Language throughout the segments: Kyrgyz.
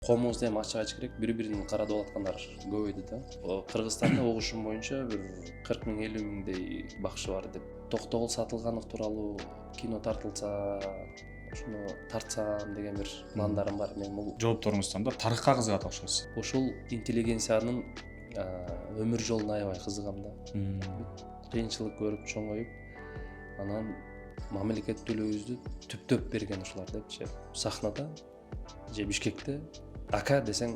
Комузда эми ачык айтыш керек, бири-бирин карадып аткандар көбөйдү да. Кыргызстанда угушум боюнча бир 40 миң 50 миңдей бакшы бар деп. Токтогул Сатылганов тууралуу кино тартылса, ошону тартсам деген бир пландарым бар. Мен бул Жоопторуңуздан да тарыхка кызыгат окшойсуз. ушул интеллигенциянын өмүр жолуна аябай кызыгам да. Кыйынчылык көрүп чоңоюп, анан мамлекеттүүлүгүбүздү түптөп берген ушулар депчи. Сахнада же Бишкекте ака десең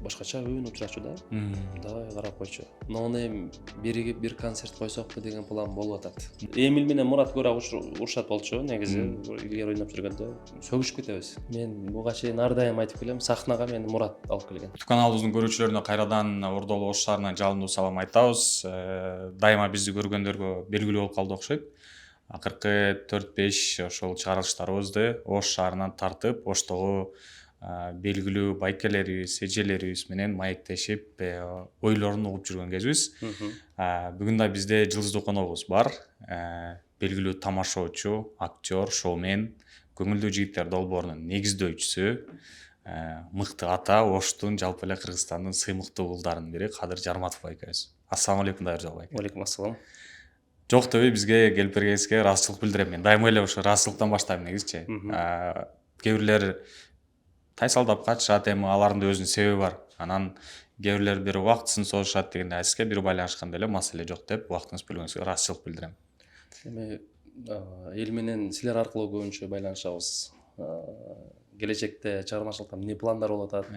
башкача өбүнүп турачу да. Давай карап койчу. Ноунейм биригип бир концерт койсокпу деген план болуп атат. Эмил менен Мурат көрө урушат болчу негизи. Илгери ойноп жүргөндө сөгүшүп кетебиз. Мен буга чейин ар дайым айтып келем, сахнага мени Мурат алып келген. YouTube каналыбыздын көрүүчүлөрүнө кайрадан Ордолу Ош шаарынан жалындуу салам айтабыз. Дайыма бизди көргөндөргө белгилүү болуп калды окшойт. Акыркы 4-5 ошол чыгарылыштарыбызды Ош шаарынан тартып, Оштогу белгилүү байкелерибиз, эжелерибиз менен маектешип, ойлорун угуп жүргөн кезибиз. Бүгүн да бизде жылдыздуу коногубуз бар. Белгилүү тамашоочу, актер, шоумен, көңүлдүү жигиттер долбоорунун негиздөөчүсү, мыкты ата, Оштун, жалпы эле Кыргызстандын сыймыктуу уулдарынын бири Кадыр Жарматов байкебиз. Ассаламу алейкум Дайыржол байке. Алейкум ассалам. Жок дебей бизге келип бергениңизге ыраазычылык билдирем. Мен дайыма эле ошо ыраазычылыктан баштайм негизичи. Кээ бирлер тайсалдап качышат, эми алардын да өзүнүн себеби бар. Анан кээ бирлер бир убактысын созушат деген азизге бир байланышканда эле маселе жок деп убактыңызды бөлгөнүңүзгө ыраазычылык билдирем. Эми эл менен силер аркылуу көбүнчө байланышабыз. Келечекте чыгармачылыкта эмне пландар болуп атат?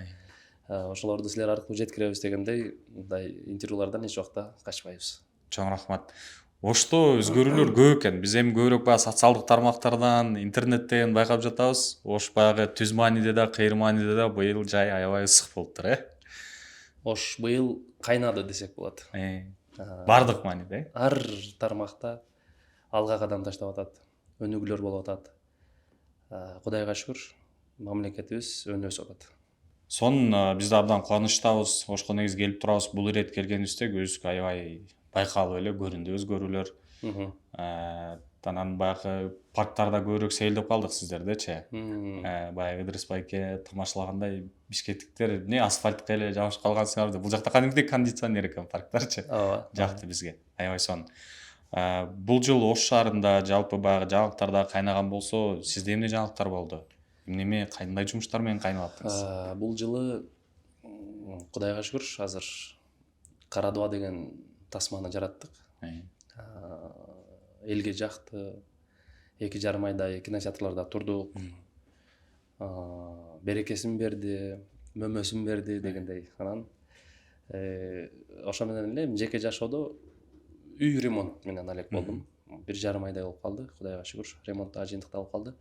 Ошолорду силер аркылуу жеткиребиз дегендей мындай интервьюлардан эч убакта качпайбыз. Чоң рахмат. Ошто өзгөрүүлөр көп экен. Биз эми көбүрөөк баягы социалдык тармактардан, интернеттен байкап жатабыз. Ош баягы түз мааниде да, кыйыр мааниде да быйыл жай аябай ысык болуптур, Ош быйыл кайнады десек болот. Бардык мааниде. Ар тармакта алга кадам таштап атат, өнүгүүлөр болуп атат. Кудайга шүгүр, мамлекетибиз өнүп өсүп атат. Биз да абдан кубанычтабыз. Ошко негизи келип турабыз. Бул ирет келгенибизде көбүбүзгө аябай байкалып эле көрүндү өзгөрүүлөр. Анан баягы парктарда көбүрөөк сейилдеп калдык сиздердечи. Баягы Ыдырыс байке тамашалагандай бишкектиктер эмне асфальтка эле жабышып калгансыңарбы деп. Бул жакта кадимкидей кондиционер экен парктарчы. Жакты бизге. Аябай сонун. Бул жолу Ош шаарында жалпы баягы жаңылыктарда кайнаган болсо, сизде эмне жаңылыктар болду? Эмне кандай жумуштар менен кайнап аттыңыз? Бул жылы Кудайга шүгүр азыр Кара Дуба деген тасманы жараттык. Элге жакты. 2,5 айдай кинотеатрларда турдук. Берекесин берди, мөмөсүн берди дегендей. Анан ошо менен эле жеке жашоодо үй ремонт менен алек болдум. 1,5 айдай болуп калды, Кудайга шүгүр. Ремонттоо жыйынтыкталып калды.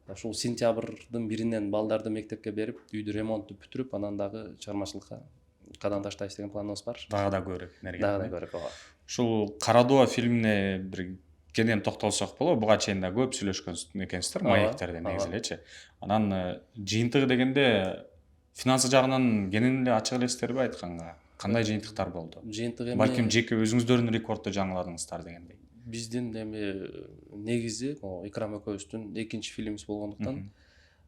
Ушул сентябрдын 1-нен балдарды мектепке берип, үйдү ремонтту бүтүрүп, анан дагы чыгармачылыкка кадам таштайбыз деген планыбыз бар. Дагы да көбүрөөк энергия. Дагы да көбүрөөк, ооба. Ушул Кара Дуба фильмине бир кенен токтолсок болобу? Буга чейин да көп сүйлөшкөн экенсиздер маектерде негизи элечи. Анан жыйынтыгы дегенде финансы жагынан кенен эле ачык элесиздерби айтканга? Кандай жыйынтыктар болду? Жыйынтыгы Балким жеке өзүңүздөрдүн рекордду жаңыладыңыздар дегендей. Биздин эми негизи Икрам экөөбүздүн экинчи фильмибиз болгондуктан,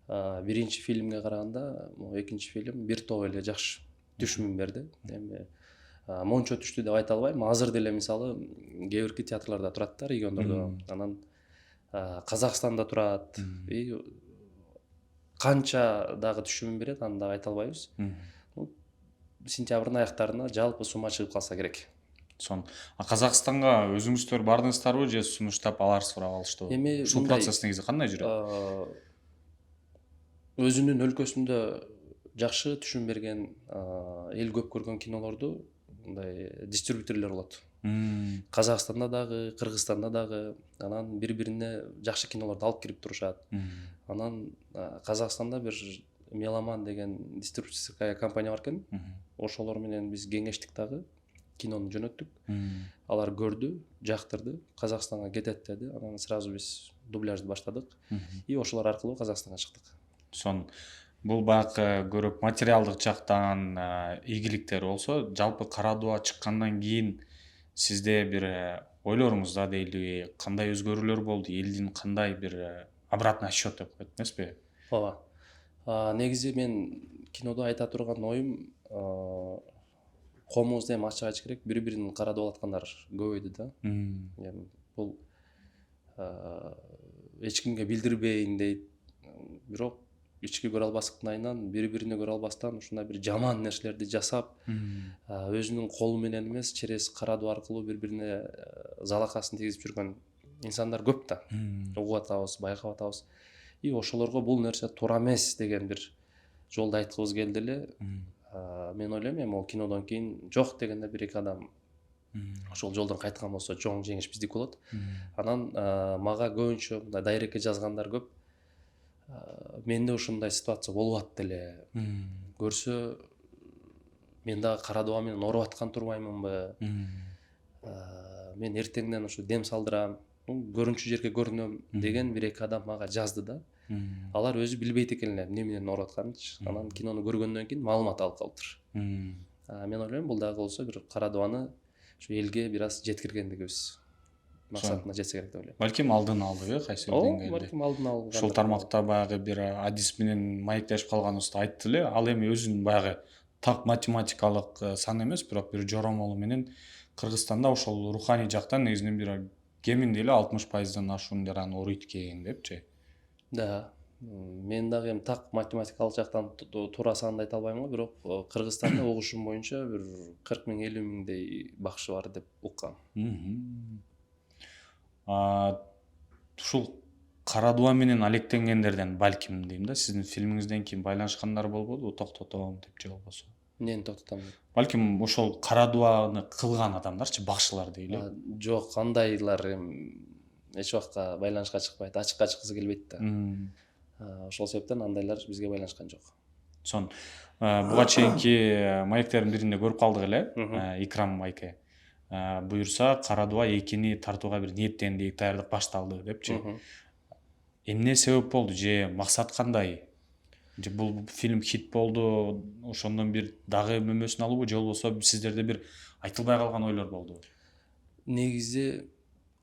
биринчи фильмге караганда экинчи фильм бир топ эле жакшы түшүм берди. Эми мончо түштү деп айта албайм. Азыр деле мисалы кээ бирки театрларда турат да, региондордо. Анан Казакстанда турат. Канча дагы түшүм берет, аны да айта албайбыз. Сентябрдын аяктарына жалпы сумма чыгып калса керек. Казакстанга өзүңүздөр бардыңыздарбы же сунуштап аларсыз сурап алыштыбы? Эми ушул процесс негизи кандай жүрөт? Өзүнүн өлкөсүндө жакшы түшүм берген, эл көп көргөн кинолорду мындай дистрибьюторлор болот. Казакстанда дагы, Кыргызстанда дагы, анан бири-бирине жакшы кинолорду алып кирип турушат. Анан Казакстанда бир Меломан деген дистрибьюторская компания бар экен. Ошолор менен биз кеңештик дагы, кинону жөнөттүк. Алар көрдү, жактырды, Казакстанга кетет деди. Анан сразу биз дубляжды баштадык. И ошолор аркылуу Казакстанга чыктык. Бул баягы көрөк материалдык жактан ийгиликтери болсо, жалпы Кара Дуба чыккандан кийин сизде бир ойлоруңузда дейли кандай өзгөрүүлөр болду? Элдин кандай бир обратный отсчет деп коет эмеспи? Ооба. Негизи мен кинодо айта турган оюм коомубузда эми ачык айтыш керек, бири бирин карадып алаткандар көбөйдү да. Эми бул эч кимге билдирбейин дейт, бирок ички көрө албастыктын айынан бири бирине көрө албастан ушундай бир жаман нерселерди жасап, өзүнүн колу менен эмес, через карадуу аркылуу бири бирине залакасын тийгизип жүргөн инсандар көп да. Угуп атабыз, байкап атабыз. И ошолорго бул нерсе туура эмес деген бир жолду айткыбыз келди эле. Мен ойлойм, эми могу кинодон кийин жок дегенде бир эки адам ошол жолдон кайткан болсо чоң жеңиш биздики болот. Анан мага көбүнчө мындай дайрекке жазгандар көп. Менде ушундай ситуация болуп атты эле. Көрсө мен дагы кара дуба менен ооруп аткан турбаймынбы? Мен эртеңден ушу дем салдырам, көрүнчү жерге көрүнөм деген бир эки адам мага жазды да. Алар өзү билбейт экен эле эмне менен ооруп атканынчы. Анан кинону көргөндөн кийин маалымат алып калыптыр. Мен ойлойм, бул дагы болсо бир кара дубаны ушу элге бир аз жеткиргендигибиз максатына жетсе керек деп ойлойм. Балким алдын алдык, кайсы бир деңгээлде. Балким алдын алган. Ушул тармакта баягы бир адис менен маектешип калганыбызды айтты эле. Ал эми өзүнүн баягы так математикалык сан эмес, бирок бир жоромолу менен Кыргызстанда ошол руханий жактан негизинен бир кеминде эле 60%дан ашуун жаран ооруйт экен депчи. Да. Мен дагы эми так математикалык жактан туура санды айта албайм го, бирок Кыргызстанда угушум боюнча бир 40 000 50 000дей бакшы бар деп уккам. Ушул кара дуба менен алектенгендерден балким дейм да, сиздин фильмиңизден кийин байланышкандар болбодубу, токтотом деп же болбосо? Эмнени токтотом деп? Балким ошол кара дубаны кылган адамдарчы, бакшылар дейли. Жок, андайлар эч убакта байланышка чыкпайт, ачыкка чыккысы келбейт да. Ошол себептен андайлар бизге байланышкан жок. Буга чейинки маектердин биринде көрүп калдык эле, Икрам майке. Буюрса кара дуба 2-ни тартууга бир ниеттендик, даярдык башталды депчи. Эмне себеп болду же максат кандай? Же бул фильм хит болду, ошондон бир дагы мөмөсүн алуубу, же болбосо сиздерде бир айтылбай калган ойлор болдубу? Негизи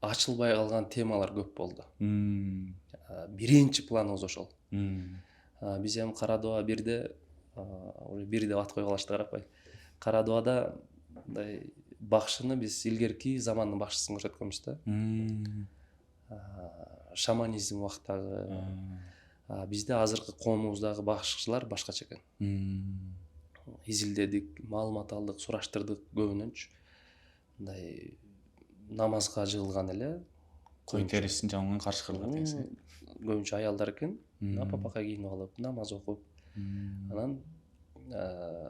ачылбай калган темалар көп болду. Биринчи планыбыз ошол. Биз эми кара дуба бирде деп ат кое калышты, карапай. Кара дубада мындай бакшыны биз илгерки замандын бакшысын көрсөткөнбүз да. Шаманизм убактагы. Бизде азыркы коомубуздагы бакшылар башкача экен. Изилдедик, маалымат алдык, сураштырдык көбүнөнчү. Мындай намазга жыгылган эле. Кой терисин жамган каршыкырга теңсиң. Көбүнчө аялдар экен. Папака кийинип алып, намаз окуп. Анан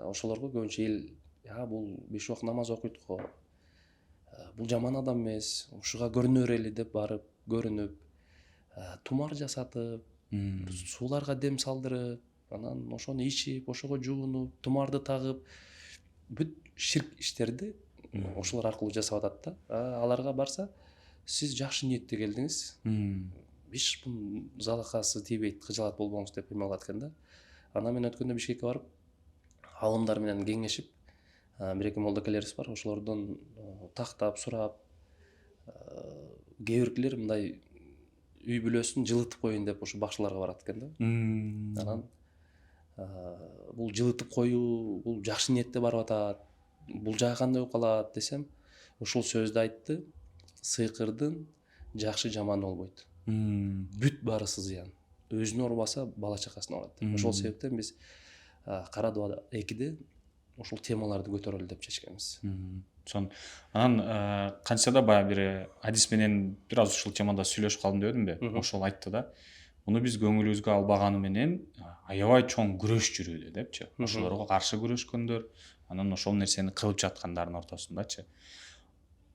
ошолорго көбүнчө эл, бул 5 убак намаз окуйт го. Бул жаман адам эмес, ушуга көрүнө берели деп барып, көрүнүп, тумар жасатып, сууларга дем салдырып, анан ошону ичип, ошого жуунуп, тумарды тагып, бүт ширк иштерди ошолор аркылуу жасап атат да. Аларга барса, сиз жакшы ниетте келдиңиз. Беш залакасы тийбейт, кыжалат болбоңуз деп эме кылат экен да. Анан мен өткөндө Бишкекке барып, алымдар менен кеңешип, бир эки молдокелерибиз бар, ошолордон тактап, сурап, кээ биркилер мындай үй бүлөсүн жылытып коюн деп ушу бакшыларга барат экен да. Анан бул жылытып коюу, бул жакшы ниетте барып атат, бул жагы кандай болуп калат десем, ушул сөздү айтты: сыйкырдын жакшы жаманы болбойт. Бүт барысы зыян. Өзүнө оорубаса, бала чакасына оорат. Ошол себептен биз кара дуба 2де ушул темаларды көтөрөлү деп чечкенбиз. Анан канчада баягы бир адис менен бир аз ушул темада сүйлөшүп калдым дебедимби? Ошол айтты да. Муну биз көңүлүбүзгө албаганы менен аябай чоң күрөш жүрүүдө депчи. Ошолорго каршы күрөшкөндөр, анан ошол нерсени кылып жаткандардын ортосундачы.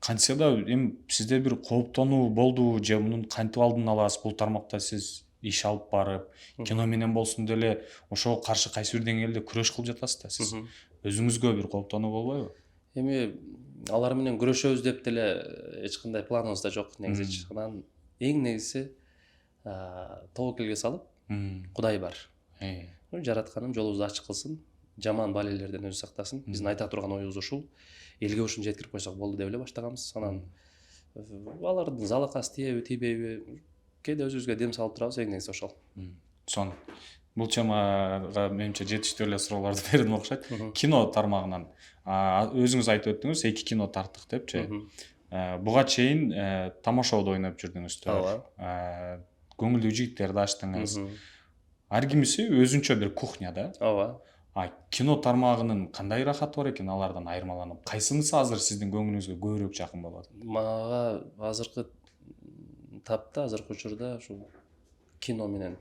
Кантса эми сизде бир кооптонуу болдубу, же мунун кантип алдын аласыз? Бул тармакта сиз иш алып барып, кино менен болсун деле ошого каршы кайсы бир деңгээлде күрөш кылып жатасыз да. Сиз өзүңүзгө бир кооптонуу болбойбу? Эми алар менен күрөшөбүз деп деле эч кандай планыбыз да жок негизичи. Анан эң негизи тобокелге салып, Кудай бар. Жаратканым жолубузду ачык кылсын, жаман балелерден өзү сактасын. Биздин айта турган оюбуз ушул. Элге ушуну жеткирип койсок болду деп эле баштаганбыз. Анан алардын залакасы тийеби, тийбейби, кээде өзүбүзгө дем салып турабыз, эң негизи ошол. бул темага менимче жетиштүү эле суроолорду бердим окшойт. Мгм. Кино тармагынан өзүңүз айтып өттүңүз, 2 кино тарттык депчи. Буга чейин тамашоодо ойноп жүрдүңүздөр. Ооба. Көңүлдүү жигиттерди ачтыңыз. Мгм. Ар кимиси өзүнчө бир кухня да. Ооба. Кино тармагынын кандай ырахаты бар экен алардан айырмаланып? Кайсынысы азыр сиздин көңүлүңүзгө көбүрөөк жакын болот? Мага азыркы тапта, азыркы учурда ушул кино менен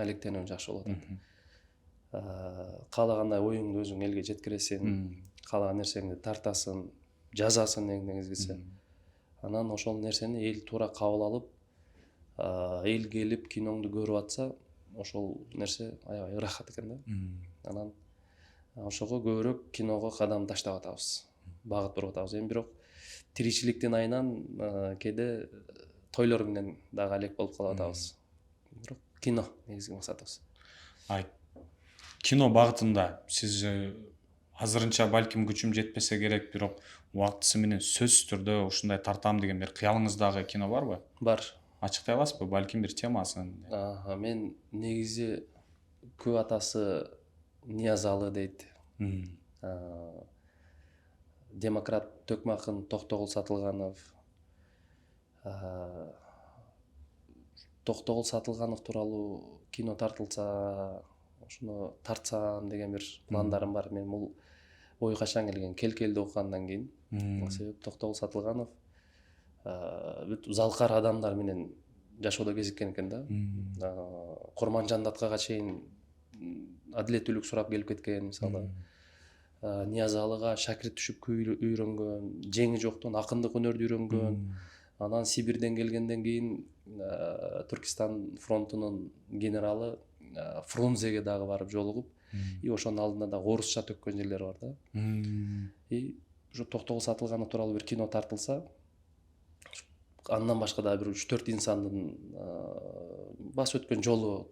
алектенүү жакшы болот. Каалагандай оюңду өзүң элге жеткиресиң, каалаган нерсеңди тартасың, жазасың эң негизгиси. Анан ошол нерсени эл туура кабыл алып, эл келип киноңду көрүп атса, ошол нерсе аябай ырахат экен да. Анан ошого көбүрөөк киного кадам таштап атабыз, багыт буруп атабыз. Эми бирок тиричиликтин айынан кээде тойлор менен дагы алек болуп калып атабыз. Бирок кино негизги максатыбыз. Кино багытында сиз азырынча балким күчүм жетпесе керек, бирок убактысы менен сөзсүз түрдө ушундай тартам деген бир кыялыңыздагы кино барбы? Бар. Ачыктай аласызбы? Балким бир темасын. Мен негизи көп атасы Ниязалы дейт. Демократ Төкмакын, Токтогул Сатылганов. Токтогул Сатылганов тууралуу кино тартылса, ошону тартсам деген бир пландарым бар. Мен бул ой качан келген? Келкелди окугандан кийин. Себеп Токтогул Сатылганов бүт залкар адамдар менен жашоодо кезиккен экен да. Курманжан Даткага чейин адилеттүүлүк сурап келип кеткен, мисалы. Ниязалыга шакирт түшүп үйрөнгөн, жеңи жоктон акындык өнөрдү үйрөнгөн. Анан Сибирден келгенден кийин Түркистан фронтунун генералы Фрунзеге дагы барып жолугуп, и ошонун алдында дагы орусча төккөн жерлери бар да. И ушу Токтогул Сатылганов тууралуу бир кино тартылса, андан башка дагы бир 3-4 инсандын басып өткөн жолу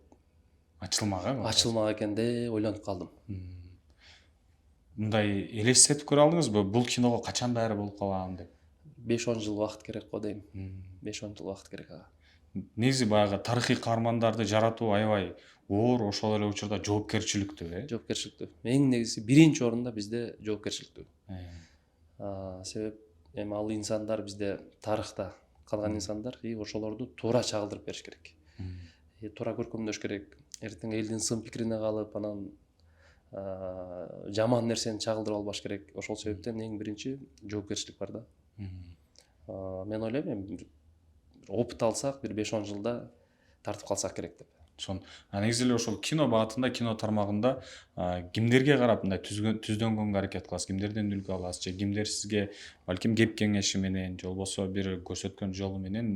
ачылмак экен деп ойлонуп калдым. Мындай элестетип көрө алдыңызбы? Бул киного качан даяры болуп калам деп? 5-10 жыл убакыт керек го дейм. 5-10 жыл убакыт керек. Негизи баягы тарыхый каармандарды жаратуу аябай оор, ошол эле учурда жоопкерчиликтүү, Жоопкерчиликтүү. Эң негизи биринчи орунда бизде жоопкерчиликтүү. Себеп эми ал инсандар бизде тарыхта калган инсандар, и ошолорду туура чагылдырып бериш керек. Туура көркөмдөш керек. Эртең элдин сын пикирине калып, анан жаман нерсени чагылдырып албаш керек. Ошол себептен эң биринчи жоопкерчилик бар да. Мен ойлойм, эми опыт алсак, бир 5-10 жылда тартып калсак керек деп. Негизи эле ошол кино багытында, кино тармагында кимдерге карап мындай түздөнгөнгө аракет кыласыз, кимдерден үлгү аласыз, же кимдер сизге балким кеп кеңеши менен, же болбосо бир көрсөткөн жолу менен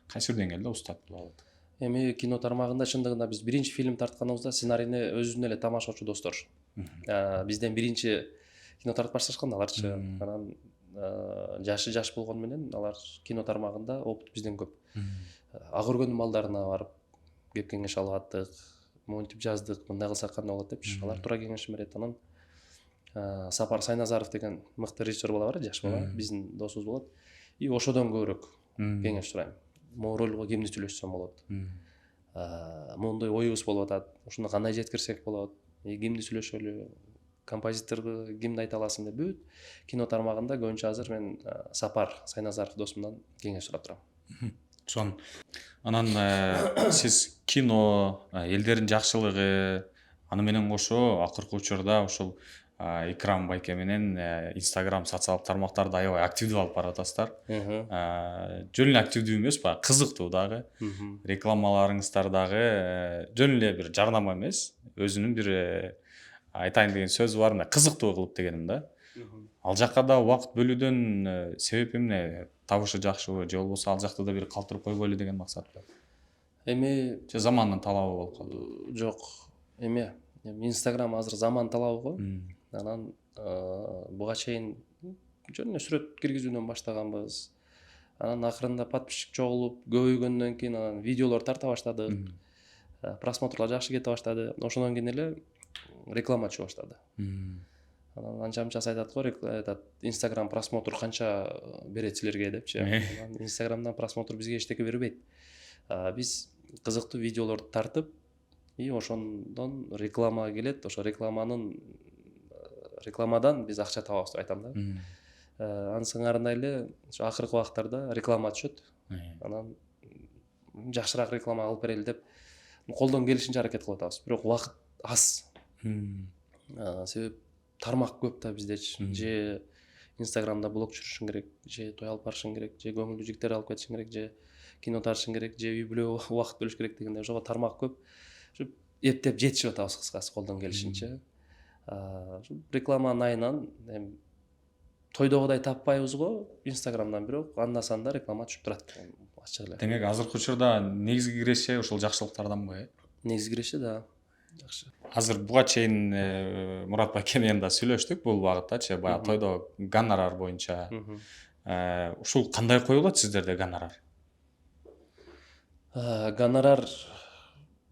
кайсы бир деңгээлде устат болуп алат? Эми кино тармагында чындыгында биз биринчи фильм тартканыбызда сценарийни өзүнүн эле тамашачу достор. Бизден биринчи кино тартып башташкан аларчы. Анан жашы жаш болгону менен алар кино тармагында опыт бизден көп. Ак өргөндүн балдарына барып кеп кеңеш алып аттык, монтип жаздык, мындай кылсак кандай болот депчи. Алар туура кеңеш берет. Анан Сапар Сайназаров деген мыкты режиссер бала бар, жаш бала, биздин досубуз болот. И ошодон көбүрөөк кеңеш сурайм. Могу ролго кимди сүйлөшсөм болот? Моундай оюбуз болуп атат. Ушуну кандай жеткирсек болот? Кимди сүйлөшөлү? Композиторду кимди айта аласың деп бүт кино тармагында көбүнчө азыр мен Сапар Сайназаров досумдан кеңеш сурап турам. Анан сиз кино, элдердин жакшылыгы, аны менен кошо акыркы учурда ушул Икрам байке менен Instagram социалдык тармактарды аябай активдүү алып баратасыздар. Жөн эле активдүү эмес, баягы кызыктуу дагы. Рекламаларыңыздар дагы жөн эле бир жарнама эмес, өзүнүн бир айтайын деген сөзү бар, мына кызыктуу кылып дегеним да. Ал жакка да убакыт бөлүүдөн себеп эмне? Табышы жакшыбы, же болбосо ал жакта да бир калтырып койбойлу деген максатпы? Эми же замандын талабы болуп калды? Жок. Эми Instagram азыр заман талабы го. Анан буга чейин жөн эле сүрөт киргизүүдөн баштаганбыз. Анан акырында подписчик чогулуп, көбөйгөндөн кийин анан видеолор тарта баштадык. Просмотрлар жакшы кете баштады. Ошондон кийин эле реклама түшө баштады. Анан анча-мынча айтат го, Instagram просмотр канча берет силерге депчи. Анан Instagramдан просмотр бизге эчтеке бербейт. Биз кызыктуу видеолорду тартып, и ошондон реклама келет, ошо рекламадан биз акча табабыз деп айтам да. Анын сыңарында эле ошо акыркы убактарда реклама түшөт. Анан жакшыраак реклама алып берели деп колдон келишинче аракет кылып атабыз. Бирок убакыт аз. Себеп тармак көп да биздечи. Же Инстаграмда блог түшүрүшүң керек, же той алып барышың керек, же көңүлдүү жигиттер алып кетишиң керек, же кино тартышың керек, же үй бүлө убакыт бөлүш керек дегендей ошого тармак көп. Ушу эптеп жетишип атабыз кыскасы колдон келишинче. Рекламанын айынан эми тойдогудай таппайбыз го Инстаграмдан, бирок анда-санда реклама түшүп турат. Ачык эле. Демек азыркы учурда негизги киреше ушул жакшылыктарданбы, Негизги киреше да. Жакшы. Азыр буга чейин Мурат байке менен да сүйлөштүк бул багыттачы, баягы тойдо гонорар боюнча. Ушул кандай коюлат сиздерде гонорар? Гонорар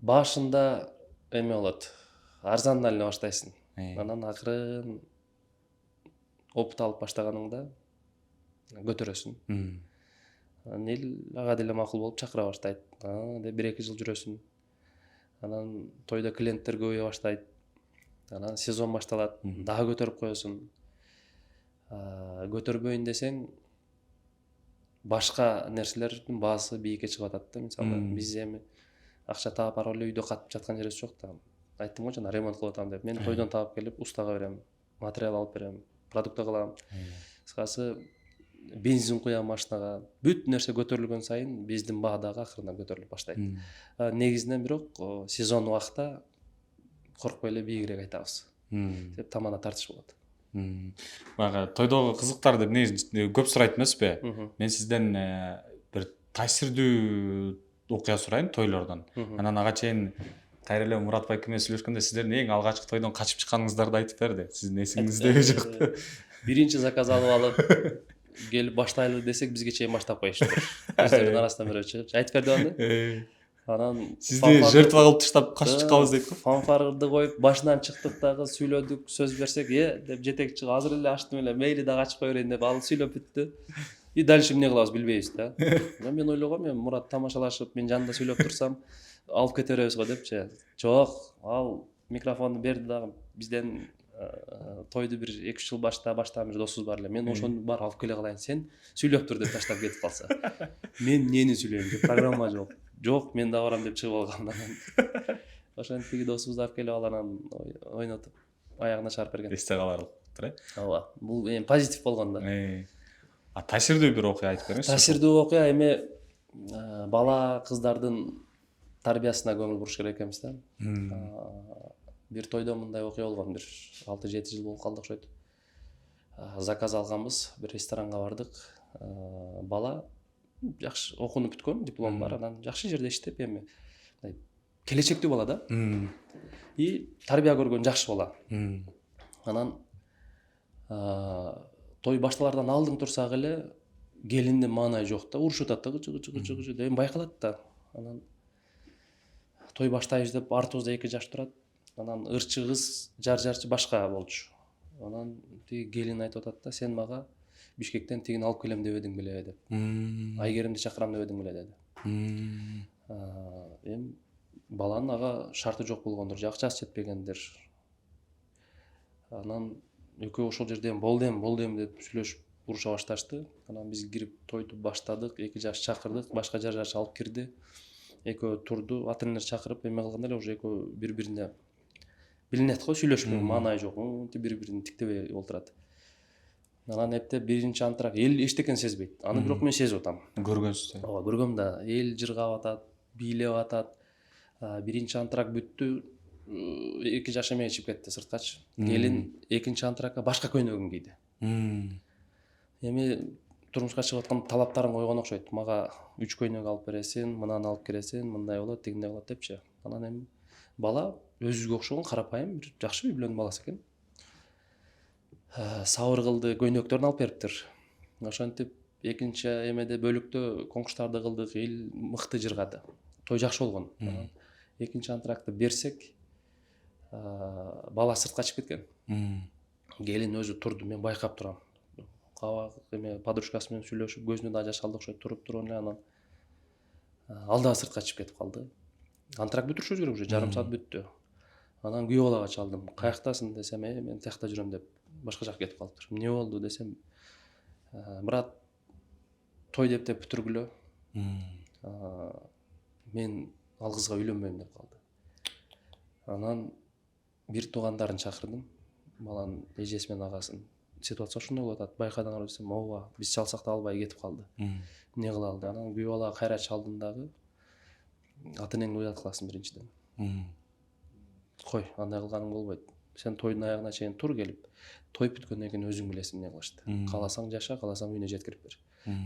башында эме болот. Арзандан эле баштайсың. Анан акырын опыт алып баштаганыңда көтөрөсүн. Анан эл ага деле макул болуп чакыра баштайт. Деп 1-2 жыл жүрөсүн. Анан тойдо клиенттер көбөйө баштайт. Анан сезон башталат, дагы көтөрүп коесуң. Көтөрбөйүн десең, башка нерселердин баасы бийикке чыгып атат да. Мисалы, биз эми акча таап барып эле үйдө катып жаткан жерибиз жок да. Айттым го жана ремонт кылып атам деп. Мен тойдон таап келип устага берем, материал алып берем, продукты кылам. Кыскасы бензин куям машинага. Бүт нерсе көтөрүлгөн сайын биздин баа дагы акырындан көтөрүлүп баштайт. Негизинен бирок сезон убакта коркпой эле бийигирээк айтабыз. Деп тамана тартыш болот. Баягы тойдогу кызыктарды негизи көп сурайт эмеспи? Мен сизден бир таасирдүү окуя сурайын тойлордон. Анан ага чейин кайра эле Мурат байке менен сүйлөшкөндө сиздердин эң алгачкы тойдон качып чыкканыңыздарды айтып берди. Сиздин эсиңиздеби жокпу? Биринчи заказ алып алып келип баштайлы десек бизге чейин баштап коюштур. Өздөрүнүн арасынан бирөө чыгып айтып берди аны. Анан сизди жертва кылып таштап качып чыкабыз дейт го. Фанфарды коюп башынан чыктык дагы сүйлөдүк, сөз берсек, деп жетекчи азыр эле ачтым эле, мейли да качып кое берейин деп ал сүйлөп бүттү. И дальше эмне кылабыз билбейбиз да. Мен ойлогом, мен Мурат тамашалашып, мен жанында сүйлөп турсам, алып кете беребиз го депчи. Жок, ал микрофонду берди дагы бизден тойду бир 2-3 жыл баштаган бир досубуз бар эле. Мен ошону бар алып келе калайын, сен сүйлөп тур деп таштап кетип калса. Мен эмнени сүйлөйм, программа жок. Жок, мен да барам деп чыгып алгам. Ошентип тиги досубузду алып келип алып анан ойнотуп аягына чыгарып берген. Эсте каларлыктыр, Ооба. Бул эми позитив болгон да. Таасирдүү бир окуя айтып бериңизчи. Таасирдүү окуя эми бала кыздардын тарбиясына көңүл буруш керек экенбиз да. Бир тойдо мындай окуя болгон, бир 6-7 жыл болуп калды окшойт. Заказ алганбыз, бир ресторанга бардык. Бала жакшы окунуп бүткөн, диплом бар, анан жакшы жерде иштеп, эми келечектүү бала да. И тарбия көргөн жакшы бала. Анан той башталардан алдың турсак эле келиндин маанайы жок да, урушуп атат да, чыгы деп байкалат да. Анан той баштайбыз деп артыбызда 2 жаш турат. Анан ырчы кыз жарчы башка болчу. Анан тиги келин айтып атат да, сен мага Бишкектен тигин алып келем дебедиң беле деп. Айгеримди чакырам дебедиң беле деди. Эми баланын ага шарты жок болгондур, же акчасы жетпегендир. Анан экөө ошол жерден болдем деп сүйлөшүп уруша башташты. Анан биз кирип тойду баштадык, 2 жаш чакырдык, башка жаш алып кирди. Экөө турду, ата-энелер чакырып эме кылганда эле уже экөө бири-бирине билинет го, сүйлөшкөн маанайы жок. Бири-бирин тиктебей олтурат. Анан эптеп биринчи антракт эл эчтекен сезбейт. Аны бирок мен сезип атам. Көргөнсүз. Ооба, көргөм да. Эл жыргап атат, бийлеп атат. Биринчи антракт бүттү. 2 жаш эме чыгып кетти сырткачы. Келин экинчи антрактка башка көйнөгүн кийди. Эми турмушка чыгып аткан талаптарын койгон окшойт. Мага 3 көйнөк алып бересиң, мынаны алып келесиң, мындай болот, тигиндей болот депчи. Анан эми бала өзүгө окшогон карапайым бир жакшы үй бүлөнүн баласы экен. Сабыр кылды, көйнөктөрүн алып бериптир. Ошентип экинчи эмеде бөлүктө конкурстарды кылдык, эл мыкты жыргады. Той жакшы болгон. Экинчи антрактты берсек, бала сыртка чыгып кеткен. Келин өзү турду, мен байкап турам. Кабак эме подружкасы менен сүйлөшүп, көзүнө да жаш алды окшойт, туруп эле анан ал да сыртка чыгып кетип калды. антракт бүтүрүшүбүз керек, уже жарым саат бүттү. Анан күйөө балага чалдым. Каяктасың десем, мен тиякта жүрөм деп башка жака кетип калыптыр. Эмне болду десем, брат той деп бүтүргүлө. Мен ал кызга үйлөнбөйм деп калды. Анан бир туугандарын чакырдым. Баланын эжеси менен агасын. Ситуация ушундай болуп атат. Байкадыңарбы десем, ооба, биз чалсак да албай кетип калды. Эмне кылалы? Анан күйөө балага кайра чалдым дагы. Ата энеңди уят кыласың биринчиден. Кой, андай кылганың болбойт. Сен тойдун аягына чейин тур келип, той бүткөндөн кийин өзүң билесиң эмне кылышты. Кааласаң жаша, кааласаң үйүнө жеткирип бер.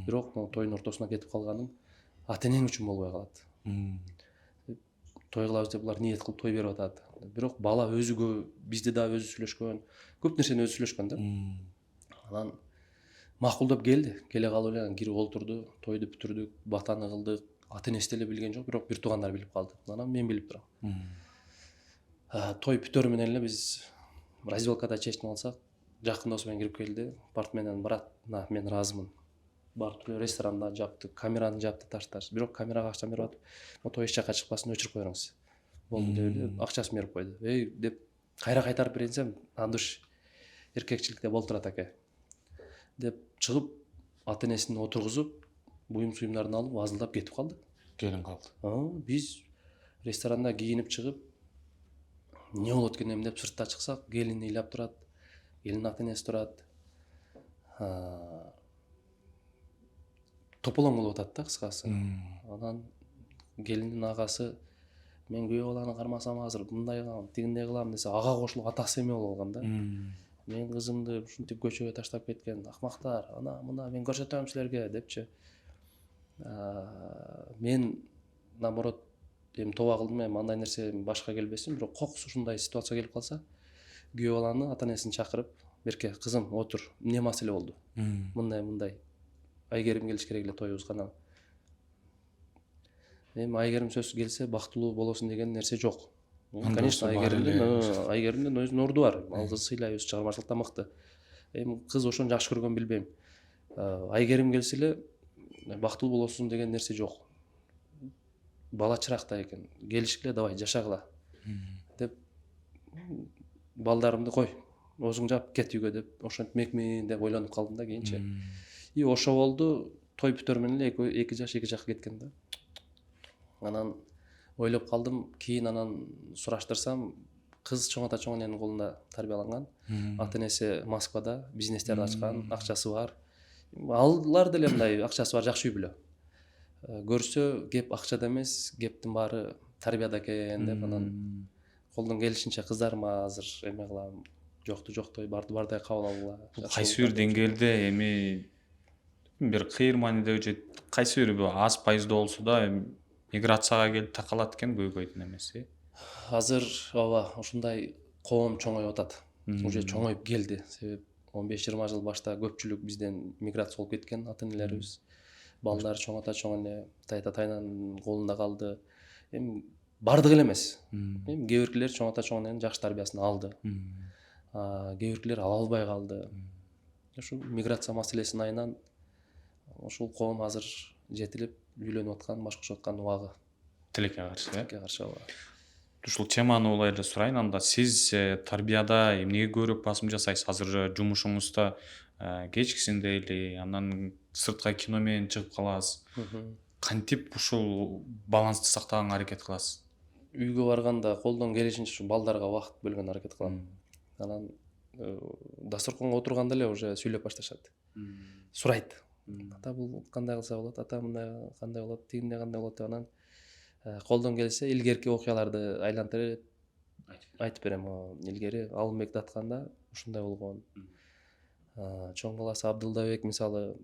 Бирок могу тойдун ортосуна кетип калганың ата энең үчүн болбой калат. Той кылабыз деп булар ниет кылып той берип атат. Бирок бала өзүгө, бизде да өзү сүйлөшкөн, көп нерсени өзү сүйлөшкөн да. Анан макулдап келди. Келе калып эле кирип олтурду, тойду бүтүрдүк, батаны кылдык. Ата энеси деле билген жок, бирок бир туугандар билип калды. Анан мен билип турам. Той бүтөрү менен эле биз развилкада чечип алсак, жакын досу менен кирип келди. Барт менен, брат, мен ыраазымын. Барып эле ресторанда жапты, камераны жапты ташташ. Бирок камерага акча берип атып, той эч жака чыкпасын, өчүрүп коюңуз. Болду деп акчасын берип койду. Деп кайра кайтарып берейин десем, адуш эркекчиликте болуп турат аке. Деп чыгып, ата энесин отургузуп, буюм суюмдарын алып, азылдап кетип калды. Келин калды. Биз ресторанда кийинип чыгып, эмне болот экенем деп сыртта чыксак, келин ыйлап турат, келин ата энеси турат. Тополоң болуп атат да, кыскасы. Анан келиндин агасы, мен күйөө баланы кармасам азыр мындай кылам, тигиндей кылам десе, ага кошулуп атасы эме болуп калган да. Мен кызымды ушинтип көчөгө таштап кеткен, акмактар, ана мына мен көрсөтөм силерге депчи. Мен наоборот эми тоба кылдым, андай нерсе башка келбесин, бирок кокус ушундай ситуация келип калса, күйөө баланы ата энесин чакырып, берке кызым отур, эмне маселе болду? Мындай. Айгерим келиш керек эле тоюбузга. Эми Айгерим сөзсүз келсе бактылуу болосуң деген нерсе жок. Конечно, Айгеримдин өзүнүн орду бар. Ал кыз сыйлайбыз, чыгармачылыкта мыкты. Эми кыз ошону жакшы көргөн билбейм. Айгерим келсе эле бактылуу болосуң деген нерсе жок. Бала чыракта экен. Келишкиле, давай жашагыла деп балдарымды кой, өзүң жап кет үйгө деп ошентип мекмин деп ойлонуп калдым да кийинчи. И ошо болду. Той бүтөр менен эле эки жака кеткен да. Анан ойлоп калдым, кийин анан сураштырсам, кыз чоң ата чоң эненин колунда тарбияланган. Ата энеси Москвада бизнестерди ачкан, акчасы бар. Алар деле мындай акчасы бар жакшы үй бүлө. Көрсө кеп акчада эмес, кептин баары тарбияда экен деп, анан колдон келишинче кыздарыма азыр эме кылам, жоктой бардай кабыл алгыла. Кайсы бир деңгээлде эми бир кыйыр мааниде өчөйт, кайсы бир аз пайыздуу болсо да миграцияга келип такалат экен көйгөйдүн эмеси. Азыр ооба ушундай коом чоңоюп атат. Уже чоңоюп келди. Себеп 15-20 жыл башта көпчүлүк бизден миграция болуп кеткен ата энелерибиз. Балдар чоң ата чоң эне тайнанын колунда калды. Эми бардыгы эле эмес. Эми кээ биркилер чоң ата чоң эненин жакшы тарбиясын алды. Кээ биркилер ала албай калды. Ушул миграция маселесинин айынан ушул коом азыр жетилип үйлөнүп аткан, башкачып аткан убагы. Тилекке каршы, Тилекке каршы ооба. Ушул теманы улай эле сурайын, анда сиз тарбияда эмнеге көбүрөөк басым жасайсыз? Азыр жумушуңузда кечкисинде эле, андан сырткы кино менен чыгып каласыз. Кантип ушул балансты сактаганга аракет кыласыз? Үйгө барганда колдон келишинче ушу балдарга убакыт бөлгөнгө аракет кылам. Анан дасторконго отурганда эле уже сүйлөп башташат. Сурайт. Ата бул кандай кылса болот, ата мындай кандай болот, тигиндей кандай болот деп анан колдон келсе илгерки окуяларды айлантырып айтып берем. Илгери Алымбекти атканда ушундай болгон. Чоң баласы Абдылдабек мисалы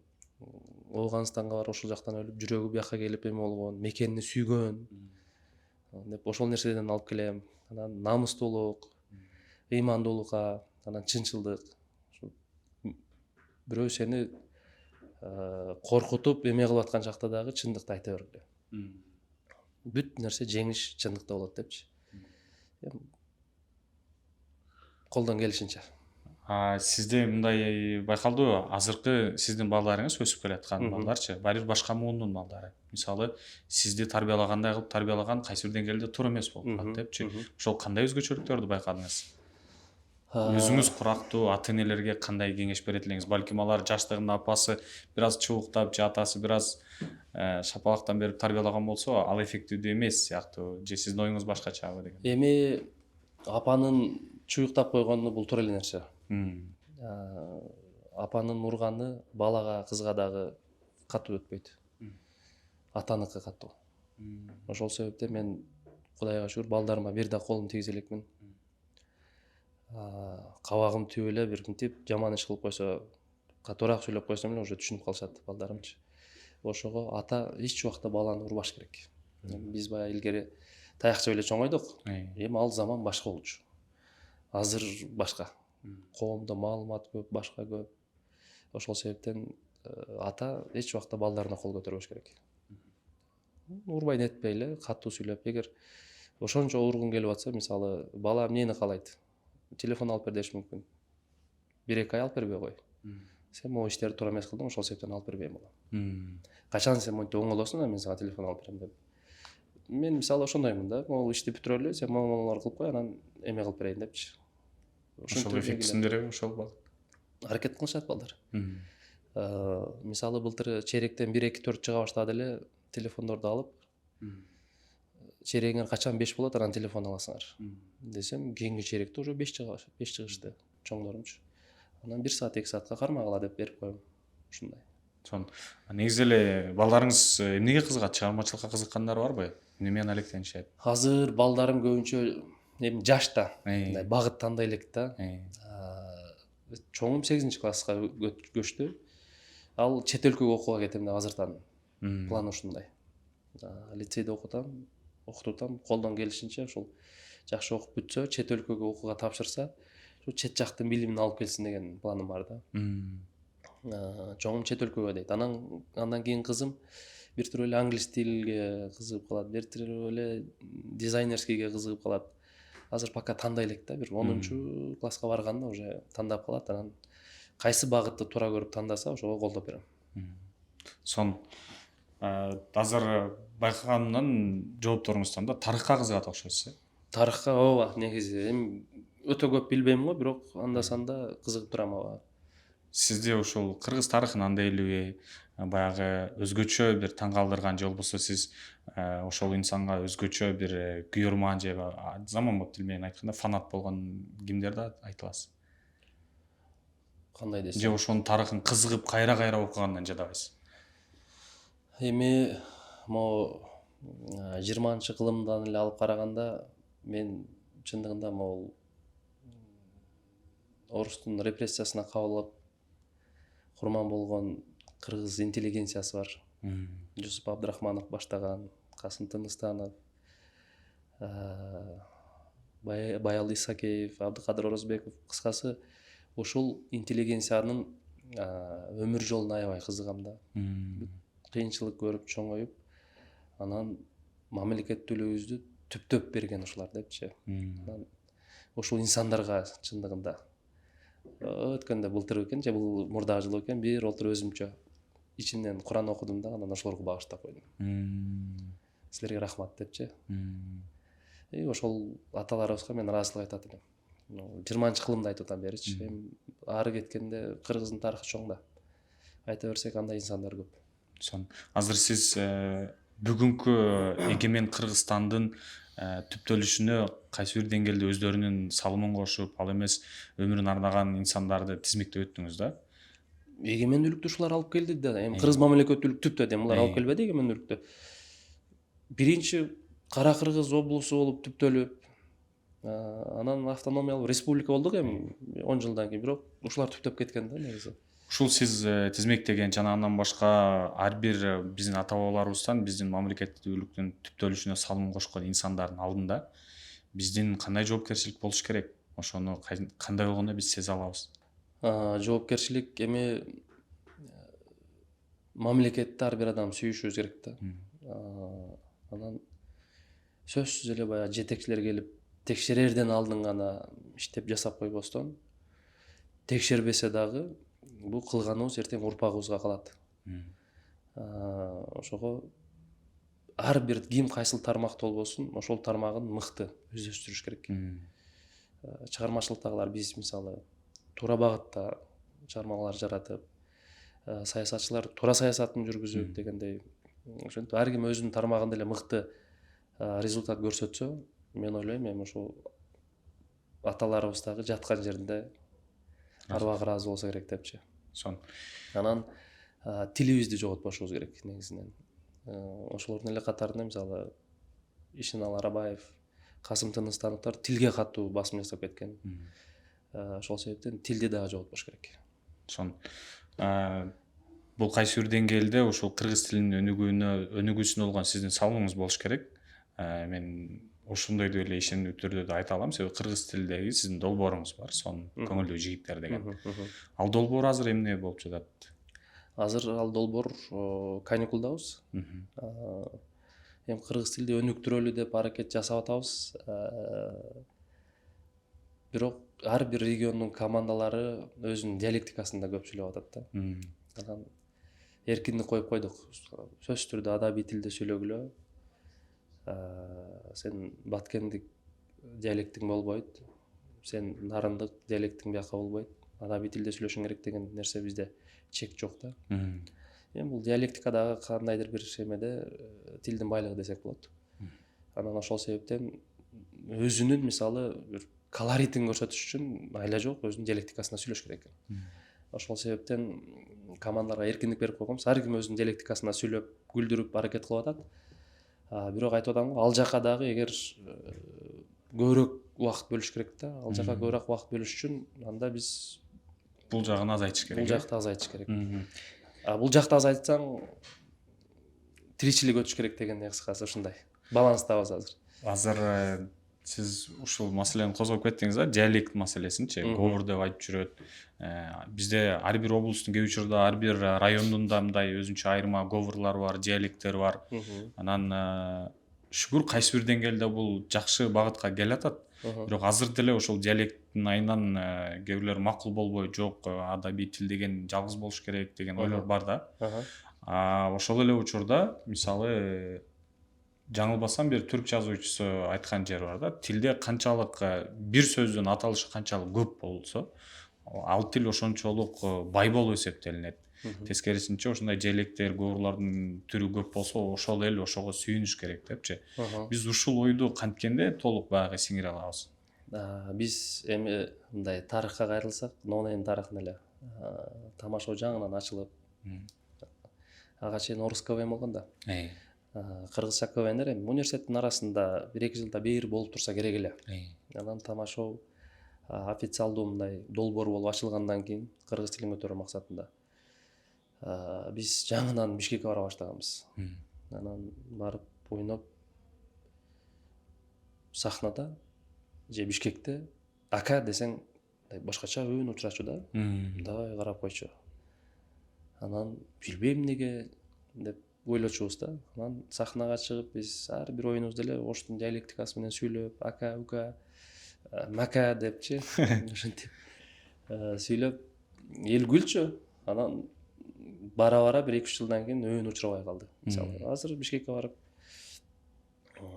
Ооганстанга барып ошол жактан өлүп, жүрөгү бияка келип эме болгон, мекенини сүйгөн деп ошол нерседен алып келем. Анан намыстуулук, ыймандуулукка, анан чынчылдык. Бирөө сени коркутуп эме кылып аткан жакта дагы чындыкты айта бергиле. Бүт нерсе жеңиш чындыкта болот депчи. Колдон келишинче. Сизде мындай байкалдыбы, азыркы сиздин балдарыңыз өсүп келаткан балдарчы, баары бир башка муундун балдары. Мисалы, сизди тарбиялагандай кылып тарбиялаган кайсы бир деңгээлде туура эмес болуп калат депчи. Ошол кандай өзгөчөлүктөрдү байкадыңыз? Өзүңүз курактуу ата энелерге кандай кеңеш берет элеңиз? Балким алар жаштыгында апасы бир аз чубуктап же атасы бир аз шапалактан берип тарбиялаган болсо, ал эффективдүү эмес сыяктуу, же сиздин оюңуз башкачабы деген. Эми апанын чуюктап койгону бул туура эле нерсе. Апанын урганы балага, кызга дагы катуу өтпөйт. Атаныкы катуу. Ошол себептен мен Кудайга шүгүр балдарыма бир да колун тийгизе элекмин. Кабагым түйүп эле биринтип жаман иш кылып койсо, катуураак сүйлөп койсом эле уже түшүнүп калышат балдарымчы. Ошого ата эч убакта баланы урбаш керек. Биз баягы илгери таякча эле чоңойдук. Эми ал заман башка болчу. Азыр башка. Коомдо маалымат көп, башка көп. Ошол себептен ата эч убакта балдарына кол көтөрбөш керек. Урбай нетпей эле катуу сүйлөп, эгер ошончо ургуң келип атса, мисалы, бала эмнени каалайт? Телефон алып бер деш мүмкүн. 1-2 ай алып бербей кой. Сен могу иштерди туура эмес кылдың, ошол себептен алып бербейм балам. Качан сен монтип оңолосуң, мен сага телефон алып берем деп. Мен мисалы ошондоймун да, могул ишти бүтүрөлү, сен могулар кылып кой, анан эме кылып берейин депчи. Ошол эффектисиндири ошол багыт. Аракет кылышат балдар. Мисалы былтыр черектен 1-2-4 чыга баштады эле, телефондорду алып, черегиңер качан 5 болот, анан телефон аласыңар десем, кийинки черекте уже 5 чыгышты, чоңдорумчу. Анан 1 саат 2 саатка кармагыла деп берип коем. Ушундай. Негизи эле балдарыңыз эмнеге кызыгат? Чыгармачылыкка кызыккандар барбы? Эмне менен алектенишет? Азыр балдарым көбүнчө эми жашта, мындай багыт тандай элек да. Чоңум 8-класска көчтү. Ал чет өлкөгө окууга кетем деп азыртан план ушундай. Лицейде окутам, окутутам, колдон келишинче ошол жакшы окуп бүтсө, чет өлкөгө окууга тапшырса, ошо чет жактын билимин алып келсин деген планым бар да. Чоңум чет өлкөгө дейт. Андан кийин кызым бир түрлүү эле англис тилге кызыгып калат, бир түрлүү эле дизайнерскийге кызыгып калат. Азыр пока тандай элек да, бир 10-класска барганда уже тандап калат, анан кайсы багытты туура көрүп тандаса, ошого колдоп берем. Азыр байкаганымдан жоопторуңуздан да тарыхка кызыгат окшойсуз, э? Тарыхка ооба, негизи эми өтө көп билбейм го, бирок анда-санда кызыгып турам ооба. Сизде ушул кыргыз тарыхын андай элеби, баягы өзгөчө бир таң калтырган же болбосо сиз ошол инсанга өзгөчө бир күйөрман же заманбап тил менен айтканда фанат болгон кимдерди айта аласыз? Кандай десем? Же ошонун тарыхын кызыгып кайра окугандан жадабайсыз? Эми могу 20-кылымдан эле алып караганда, мен чындыгында могул орустун репрессиясына кабылып курман болгон кыргыз интеллигенциясы бар. Жусуп Абдрахманов баштаган, Касым Тыныстанов, Баял Исакеев, Абдыкадыр Орозбеков, кыскасы ушул интеллигенциянын өмүр жолуна аябай кызыгам да. Кыйынчылык көрүп чоңоюп, анан мамлекеттүүлүгүбүздү түптөп берген ушулар депчи. Ушул инсандарга чындыгында өткөндө былтыр экен же бул мурдагы жылы экен, бир отуруп өзүмчө ичимден Куран окудум да, анан ошолорго багыштап койдум. Силерге рахмат депчи. Ошол аталарыбызга мен ыраазычылык айтат элем. 20-кылымда айтып атам беричи. Эми ары кеткенде кыргыздын тарыхы чоң да. Айта берсек андай инсандар көп. Азыр сиз бүгүнкү эгемен Кыргызстандын түптөлүшүнө кайсы бир деңгээлде өздөрүнүн салымын кошуп, ал эмес өмүрүн ардаган инсандарды тизмектеп өттүңүз да? Эгемендүүлүктү ушулар алып келди да. Эми кыргыз мамлекеттүүлүк түптө эми булар алып келбеди эгемендүүлүктү. Биринчи Кара Кыргыз облусу болуп түптөлүп, анан автономиялык республика болдук эми 10 жылдан кийин, бирок ушулар түптөп кеткен да негизи. Ушул сиз тизмектеген жана андан башка ар бир биздин ата бабаларыбыздан биздин мамлекеттүүлүктүн түптөлүшүнө салым кошкон инсандардын алдында биздин кандай жоопкерчилик болуш керек? Ошону кандай болгондо биз сезе алабыз? Жоопкерчилик эми мамлекетти ар бир адам сүйүшүбүз керек да. Анан сөзсүз эле баягы жетекчилер келип текшерерден алдын гана иштеп жасап койбостон, текшербесе дагы бул кылганыбыз эртең урпагыбызга калат. Ошого ар бир ким кайсыл тармакта болбосун ошол тармагын мыкты өздөштүрүш керек. Чыгармачылыктагылар биз мисалы туура багытта чыгармалар жаратып, саясатчылар туура саясатын жүргүзүп дегендей, ошентип ар ким өзүнүн тармагында эле мыкты результат көрсөтсө, мен ойлойм эми ошол аталарыбыз дагы жаткан жеринде арбагы ыраазы болсо керек депчи. Анан тилибизди жоготпошубуз керек негизинен. Ошолордун эле катарында мисалы Ишеналы Арабаев, Касым Тыныстановдор тилге катуу басым жасап кеткен. Ошол себептен тилди дагы жоготпош керек. Бул кайсы бир деңгээлде ушул кыргыз тилинин өнүгүүсүнө болгон сиздин салымыңыз болуш керек. Мен ошондой деп эле ишенүү түрдө да айта алам, себеби кыргыз тилдеги сиздин долбооруңуз бар, сонун көңүлдүү жигиттер деген. Ал долбоор азыр эмне болуп жатат? Азыр ал долбоор каникулдабыз. Эми кыргыз тилди өнүктүрөлү деп аракет жасап атабыз. Бирок ар бир региондун командалары өзүнүн диалектикасында көп сүйлөп атат да. Анан эркиндик коюп койдук. Сөзсүз түрдө адабий тилде сүйлөгүлө. Сен баткендик диалектиң болбойт, сен нарындык диалектиң бияка болбойт, адабий тилде сүйлөшүң керек деген нерсе бизде чек жок да. Эми бул диалектикадагы кандайдыр бир эмеде тилдин байлыгы десек болот. Анан ошол себептен өзүнүн мисалы бир колоритин көрсөтүш үчүн айла жок өзүнүн диалектикасында сүйлөш керек экен. Ошол себептен командаларга эркиндик берип койгонбуз. Ар ким өзүнүн диалектикасында сүйлөп, күлдүрүп аракет кылып атат. Бирок айтып атам го, ал жака дагы эгер көбүрөөк убакыт бөлүш керек да. Ал жака көбүрөөк убакыт бөлүш үчүн анда биз бул жагын азайтыш керек. Бул жакты азайтыш керек. Бул жакты азайтсаң тиричилик өтүш керек деген кыскасы ушундай. Баланстабыз азыр. Азыр сиз ушул маселени козгоп кеттиңиз да, диалект маселесинчи, говор деп айтып жүрөт. Бизде ар бир облустун кээ учурда ар бир райондун да мындай өзүнчө айырма говорлор бар, диалекттер бар. Анан шүгүр кайсы бир деңгээлде бул жакшы багытка келатат. Бирок азыр деле ошол диалекттин айынан кээ бирлер макул болбой, жок, адабий тил деген жалгыз болуш керек деген ойлор бар да. Ошол эле учурда мисалы жаңылбасам бир түрк жазуучусу айткан жери бар да, тилде канчалык бир сөздүн аталышы канчалык көп болсо, ал тил ошончолук бай болуп эсептелинет. Тескерисинче ошондой диалекттер, говорлордун түрү көп болсо, ошол эл ошого сүйүнүш керек депчи. Биз ушул ойду канткенде толук баягы сиңире алабыз? Биз эми мындай тарыхка кайрылсак, ноонейм тарыхын эле тамашоо жаңынан ачылып, ага чейин орус КВН болгон да. Кыргызча КВНдер эми университеттин арасында 1-2 жылда бир болуп турса керек эле. Анан тамашоо официалдуу мындай долбоор болуп ачылгандан кийин кыргыз тилин көтөрүү максатында биз жаңынан Бишкекке бара баштаганбыз. Анан барып ойноп сахнада же Бишкекте ака десең башкача үн учурачу да. Давай карап койчу. Анан билбейм эмнеге деп ойлочубуз да. Анан сахнага чыгып биз ар бир оюнубузду эле оштун диалектикасы менен сүйлөп, ака, ука, мака депчи, ошентип сүйлөп эл күлчү. Анан бара-бара 1-2 жылдан кийин өйүн учурабай калды. Мисалы, азыр Бишкекке барып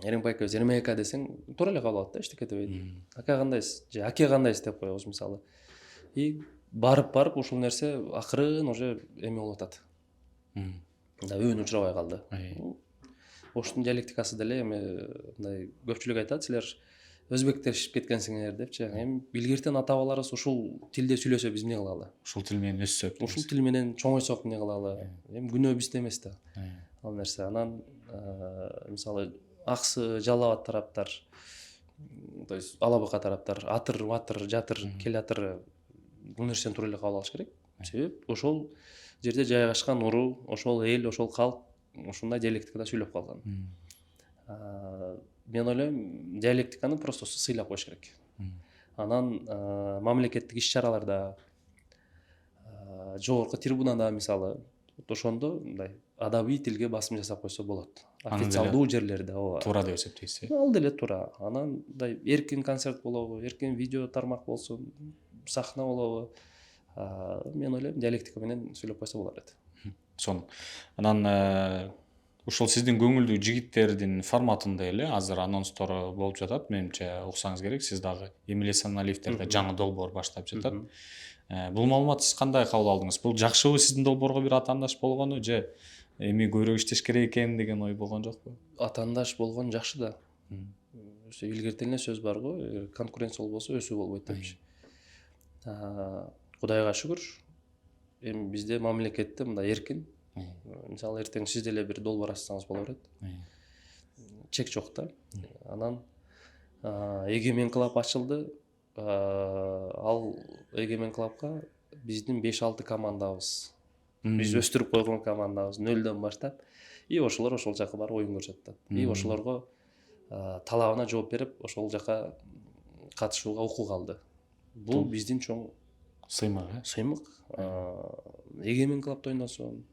Эримбай эке, Эримбай ака десең туура эле кабыл алат да, эчтеке дебейт. Ака кандайсыз же аке кандайсыз деп коебуз мисалы. И барып ушул нерсе акырын уже эме болуп атат. Да өйүн учурабай калды. Оштун диалектикасы деле эми мындай көпчүлүк айтат, силер өзбектешип кеткенсиңер депчи. Эми илгертен ата бабаларыбыз ушул тилде сүйлөсө биз эмне кылалы? Ушул тил менен өссөк. Ушул тил менен чоңойсок эмне кылалы? Эми күнөө бизде эмес да. Ал нерсе. Анан мисалы Аксы, Жалал Абад тараптар, то есть Алабыка тараптар, атыр, жатыр, келатыр бул нерсени туура эле кабыл алыш керек. Себеп ошол жерде жайгашкан уру, ошол эл, ошол калк ушундай диалектикада сүйлөп калган. Мен ойлойм, диалектиканы просто сыйлап коюш керек. Анан мамлекеттик иш-чараларда, жогорку трибунада мисалы, ошондо мындай адабий тилге басым жасап койсо болот. Официалдуу жерлерде ооба. Туура деп эсептейсиз. Ал деле туура. Анан мындай эркин концерт болобу, эркин видео тармак болсун, сахна болобу. Мен ойлойм диалектика менен сүйлөп койсо болор эти. Сонун. Анан ушул сиздин көңүлдүү жигиттердин форматында эле азыр анонстор болуп жатат. Менимче уксаңыз керек, сиз дагы Эмилия Саналиевтерде жаңы долбоор баштап жатат. Бул маалыматты сиз кандай кабыл алдыңыз? Бул жакшыбы сиздин долбоорго бир атаандаш болгону же эми көбүрөөк иштеш керек экен деген ой болгон жокпу? Атаандаш болгон жакшы да. Илгертен эле сөз бар го, конкуренция болбосо өсүү болбойт депчи. Кудайга шүгүр, эми бизде мамлекетте мындай эркин. Мисалы эртең сиз деле бир долбоор ачсаңыз боло берет. Чек жок да. Анан Эгемен Клаб ачылды. Ал Эгемен Клабка биздин 5-6 командабыз. Биз өстүрүп койгон командабыз 0дон баштап, и ошолор ошол жака барып оюн көрсөтүп атат. И ошолорго талабына жооп берип, ошол жака катышууга укук алды. Бул биздин чоң сыймык. Эгемен Клабда ойносун,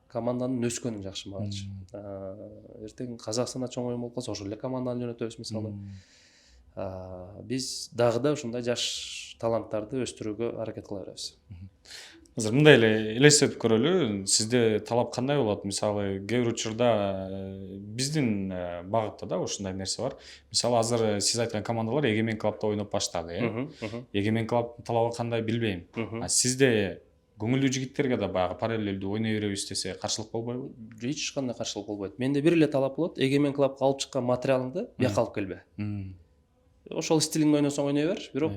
команданын өскөнү жакшы магачы. Эртең Казакстанда чоң оюн болуп калса, ошол эле команданы жөнөтөбүз мисалы. Биз дагы да ушундай жаш таланттарды өстүрүүгө аракет кыла беребиз. Азыр мындай эле элестетип көрөлү, сизде талап кандай болот? Мисалы, кээ бир учурда биздин багытта да ушундай нерсе бар. Мисалы, азыр сиз айткан командалар Эгемен Клабда ойноп баштады, Эгемен Клабтын талабы кандай билбейм. Сизде көңүлдүү жигиттерге да баягы параллелдүү ойной беребиз десе каршылык болбойбу? Эч кандай каршылык болбойт. Менде бир эле талап болот: Эгемен Клабка алып чыккан материалыңды бияка алып келбе. Ошол стилиңде ойносоң ойной бер, бирок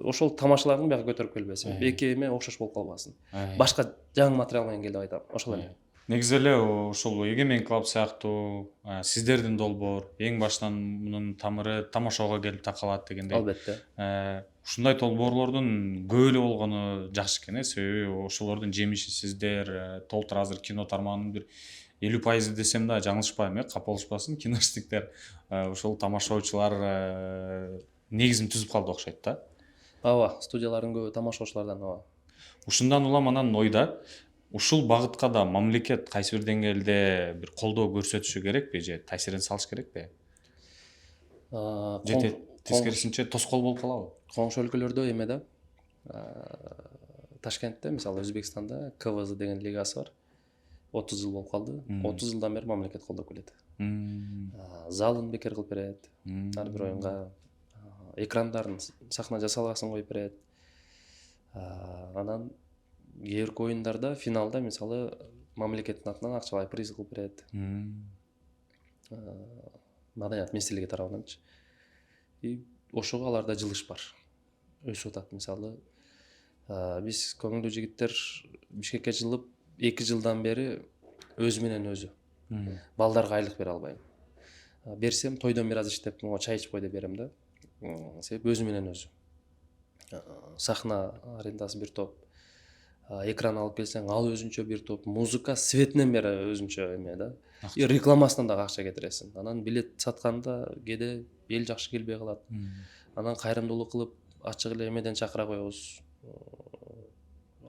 ошол тамашаларыңды бияка көтөрүп келбе. Себеби эки эме окшош болуп калбасын. Башка жаңы материал менен кел деп айтам. Ошол эле. Негизи эле ушул Эгемен Клаб сыяктуу сиздердин долбоор эң баштан мунун тамыры тамашага келип такалат дегендей. Албетте. Ушундай долбоорлордун көп эле болгону жакшы экен, себеби ошолордун жемиши сиздер толтур азыр кино тармагынын бир 50% десем да жаңылышпайм, капа болушпасын, киношниктер ошол тамашаучулар негизин түзүп калды окшойт да. Ооба, студиялардын көбү тамашаучулардан. Ооба. Ушундан улам анан ойда ушул багытка да мамлекет кайсы бир деңгээлде бир колдоо көрсөтүшү керекпи же таасирин салыш керекпи? Же тескерисинче тоскоол болуп калабы? Коңшу өлкөлөрдө эме да, Ташкентте, мисалы Өзбекстанда КВЗ деген лигасы бар. 30 жыл болуп калды. 30 жылдан бери мамлекет колдоп келет. Залын бекер кылып берет. Ар бир оюнга экрандарын сахна жасалгасын коюп берет. Анан кээ бир оюндарда финалда мисалы мамлекеттин атынан акчалай приз кылып берет. Маданият министрлиги тарабынанчы. И ошого аларда жылыш бар. Өсүп атат мисалы. Биз көңүлдүү жигиттер Бишкекке жылып 2 жылдан бери өзү менен өзү. Балдарга айлык бере албайм. Берсем тойдон бир аз иштеп, мага чай ичип кой деп берем да. Себеби өзү менен өзү. Сахна арендасы бир топ. Экран алып келсең, ал өзүнчө бир топ. Музыка, светинен бери өзүнчө эме да. И рекламасынан да акча кетиресиң. Анан билет сатканда кээде эл жакшы келбей калат. Анан кайрымдуулук кылып, ачык эле эмеден чакыра коебуз.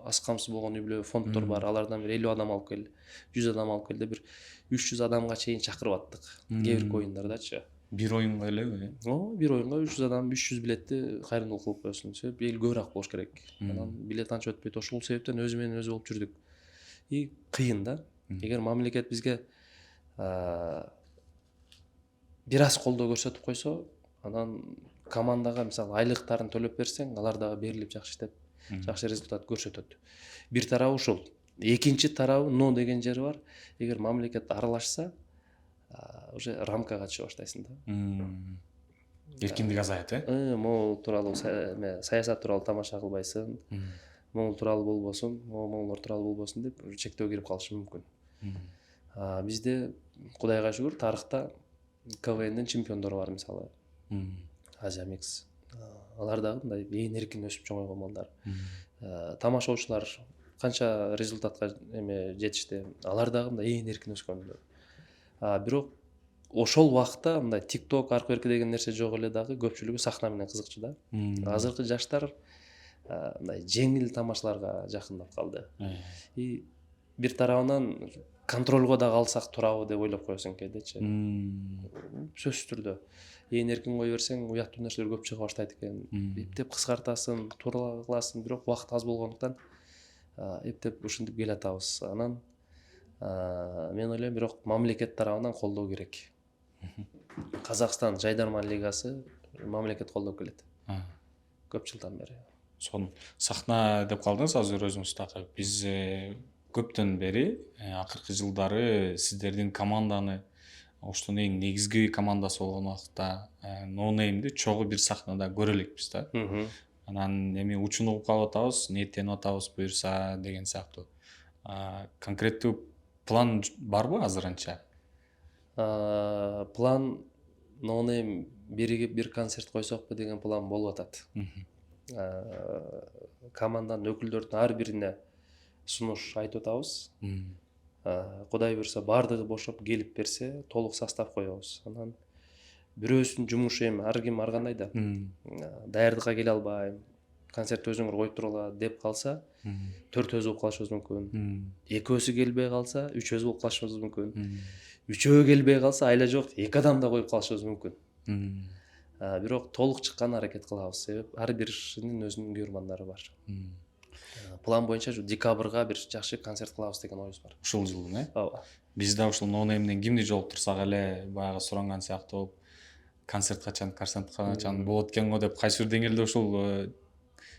Аз камсыз болгон үй бүлө фонддор бар. Алардан бир 50 адам алып кел, 100 адам алып кел деп бир 300 адамга чейин чакырып аттык. Кээ бир оюндардачы. Бир оюнга элеби? Бир оюнга 300 адам 300 билетти кайрымдуулук кылып коесуң. Себеби эл көбүрөөк болуш керек. Анан билет анча өтпөйт. Ошол себептен өзү менен өзү болуп жүрдүк. И кыйын да. Эгер мамлекет бизге бир аз колдоо көрсөтүп койсо, анан командага мисалы айлыктарын төлөп берсең, алар дагы берилип жакшы иштеп, жакшы результат көрсөтөт. Бир тарабы ушул. Экинчи тарабы но деген жери бар. Эгер мамлекет аралашса, уже рамкага чыга баштайсың да. Эркиндик азаят, Могул тууралуу саясат тууралуу тамаша кылбайсың. Могул тууралуу болбосун, моголор тууралуу болбосун деп чектөө кирип калышы мүмкүн. Бизде кудайга шүгүр тарыхта КВНдин чемпиондору бар мисалы. Азия Микс. Алар дагы мындай ээн эркин өсүп чоңойгон балдар. Тамашаучулар канча результатка жетишти. Алар дагы мындай ээн эркин өскөн. Бирок ошол убакта мындай TikTok аркы берки деген нерсе жок эле дагы көпчүлүгү сахна менен кызыкчу да. Азыркы жаштар мындай жеңил тамашаларга жакындап калды. И бир тарабынан контролго да калсак турабы деп ойлоп коесуң кээдечи. Сөзсүз түрдө ээн эркин кое берсең уяттуу нерселер көп чыга баштайт экен. Эптеп кыскартасың, туура кыласың, бирок убакыт аз болгондуктан эптеп ушинтип келатабыз. Анан мен ойлойм, бирок мамлекет тарабынан колдоо керек. Казакстан жайдарман лигасы мамлекет колдоп келет көп жылдан бери. Сонун сахна деп калдыңыз азыр өзүңүз дагы. Биз көптөн бери акыркы жылдары сиздердин команданы, оштун эң негизги командасы болгон убакта No Name'ди чогуу бир сахнада көрө элекпиз да. Анан эми учун угуп калып атабыз, ниеттенип атабыз буюрса деген сыяктуу. Конкреттүү план барбы азырынча? План No Name биригип бир концерт койсокпу деген план болуп атат. Команданын өкүлдөрүнүн ар бирине сунуш айтып атабыз. Кудай буюрса бардыгы бошоп келип берсе, толук состав коебуз. Анан бирөөсүнүн жумушу эми ар ким ар кандай да. Даярдыкка келе албайм, концерт өзүңөр коюп тургула деп калса, төртөөбүз болуп калышыбыз мүмкүн. Экөөсү келбей калса, үчөөбүз болуп калышыбыз мүмкүн. Үчөө келбей калса, айла жок, эки адам да коюп калышыбыз мүмкүн. Бирок толук чыкканга аракет кылабыз, себеп ар биринин өзүнүн күйөрмандары бар. План боюнча декабрга бир жакшы концерт кылабыз деген оюбуз бар. Ушул жылдын, Ооба. Биз да ушул No Name'ден кимди жолуктурсак эле баягы суранган сыяктуу болуп, концерт качан болот экен го деп кайсы бир деңгээлде ушул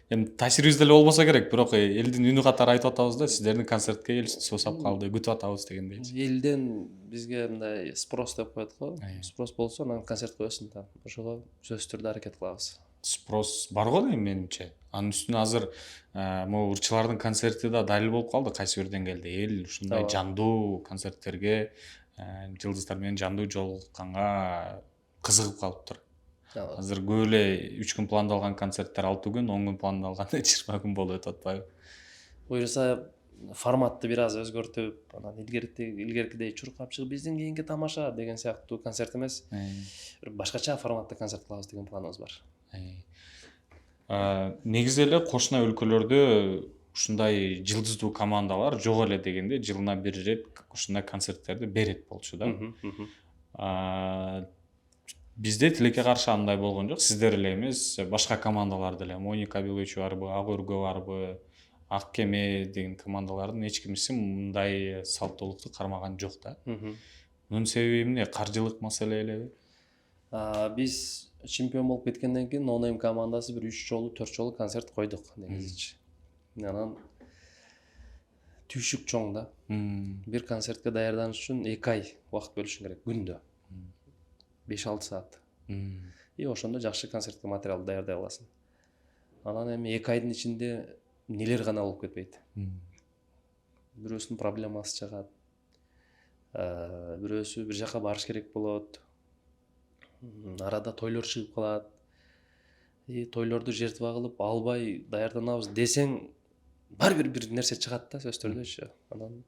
эми таасирибиз деле болбосо керек, бирок элдин үнү катары айтып атабыз да, сиздердин концертке эл суусап калды, күтүп атабыз дегендейчи. Элден бизге мындай спрос деп коет го. Спрос болсо анан концерт коесуң да. Ошого сөзсүз түрдө аракет кылабыз. Спрос бар го эми менимче. Анын үстүнө азыр могу ырчылардын концерти да далил болуп калды кайсы бир деңгээлде. Эл ушундай жандуу концерттерге, жылдыздар менен жандуу жолукканга кызыгып калыптыр. Азыр көп эле 3 күн пландалган концерттер 6 күн, 10 күн пландалган 20 күн болуп өтүп атпайбы? Буюрса форматты бир аз өзгөртүп, анан илгеркидей чуркап чыгып биздин кийинки тамаша деген сыяктуу концерт эмес, башкача форматта концерт кылабыз деген планыбыз бар. Негизи эле кошуна өлкөлөрдө ушундай жылдыздуу командалар жок эле дегенде жылына бир ирет ушундай концерттерди берет болчу да. Бизде тилекке каршы андай болгон жок. Сиздер эле эмес, башка командалар деле, Моника Белыч барбы, Ак өргө барбы, Ак кеме деген командалардын эч кимиси мындай салттуулукту кармаган жок да. Мунун себеби эмне? Каржылык маселе элеби? Биз чемпион болуп кеткенден кийин No Name командасы бир 3 жолу 4 жолу концерт койдук негизичи. Анан түйшүк чоң да. Бир концертке даярданыш үчүн 2 ай убакыт бөлүшүң керек күндө. 5-6 саат. Ошондо жакшы концертке материал даярдай аласың. Анан эми 2 айдын ичинде нелер гана болуп кетпейт. Бирөөсүнүн проблемасы чыгат. Бирөөсү бир жака барыш керек болот. Арада тойлор чыгып калат. Тойлорду жертва кылып албай даярданабыз десең, бир нерсе чыгат да сөзсүз түрдөчү. Анан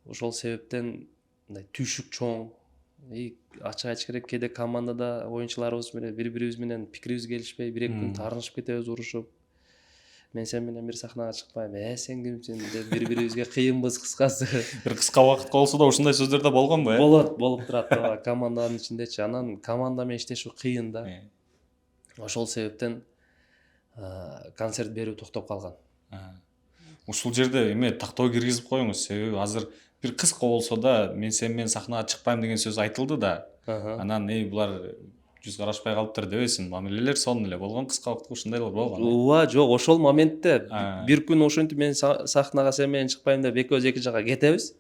ошол себептен мындай түйшүк чоң, ачык айтыш керек, кээде командада оюнчуларыбыз менен бири-бирибиз менен пикирибиз келишпей, 1-2 күн таарынышып кетебиз, урушуп. Мен сен менен бир сахнага чыкпайм, сен кимсиң деп бири-бирибизге кыйынбыз кыскасы. Бир кыска убакытка болсо да ушундай сөздөр да болгонбу? Болуп турат команданын ичиндечи. Анан команда менен иштешүү кыйын да. Ошол себептен концерт берүү токтоп калган. Ушул жерде эме тактоо киргизип коюңуз, себеби азыр бир кыска болсо да мен сен менен сахнага чыкпайм деген сөз айтылды да. Анан булар жүз карашпай калыптыр дебесин, мамилелер сонун эле болгон, кыска убакытта ушундайлар болгон. Ооба, жок, ошол моментте бир күн ошентип мен сахнага сен менен чыкпайм деп экөөбүз эки жака кетебиз.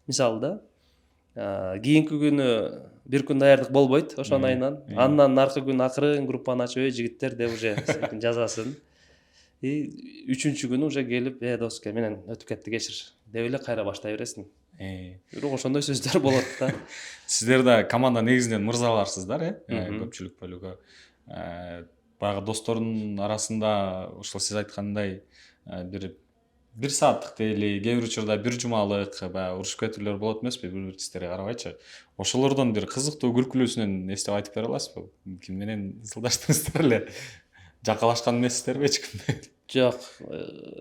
Мисалы да, кийинки күнү бир күн даярдык болбойт ошонун айынан. Андан наркы күн акырын группаны ачып, жигиттер деп уже жазасын. Үчүнчү күнү уже келип, доска менен өтүп кетти, кечир деп эле кайра баштай бересиң. Бирок ошондой сөздөр болот да. Сиздер да команда негизинен мырзаларсыздар, көпчүлүк бөлүгү. Баягы достордун арасында ошол сиз айткандай бир сааттык дейли, кээ бир учурда бир жумалык баягы урушуп кетүүлөр болот эмеспи, бири-бирибизге карабайчы. Ошолордон бир кызыктуу күлкүлүүсүнөн эстеп айтып бере аласызбы? Ким менен ысылдаштыңыздар эле? Жакалашкан эмессиздерби эч ким менен? Жок,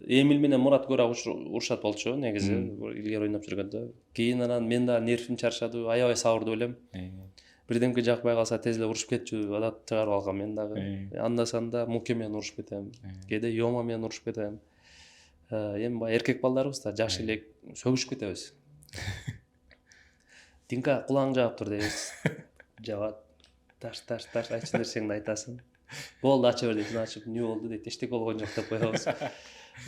Эмиль менен Мурат көрө урушат болчу негизи илгери ойноп жүргөндө. Кийин анан мен да нервим чарчады, аябай сабырдуу элем. Бирдемке жакпай калса тез эле урушуп кетчү адат чыгарып алгам мен дагы. Анда санда Муке менен урушуп кетем, кээде Йома менен урушуп кетем. Эми баягы эркек балдарыбыз да жаш элек сөгүшүп кетебиз. Динка кулаң жаап тур дейбиз. Жабат. Таш айтчы нерсеңди айтасың. Болду ача бер дейсиң, ачып эмне болду дейт, эчтеке болгон жок деп коебуз.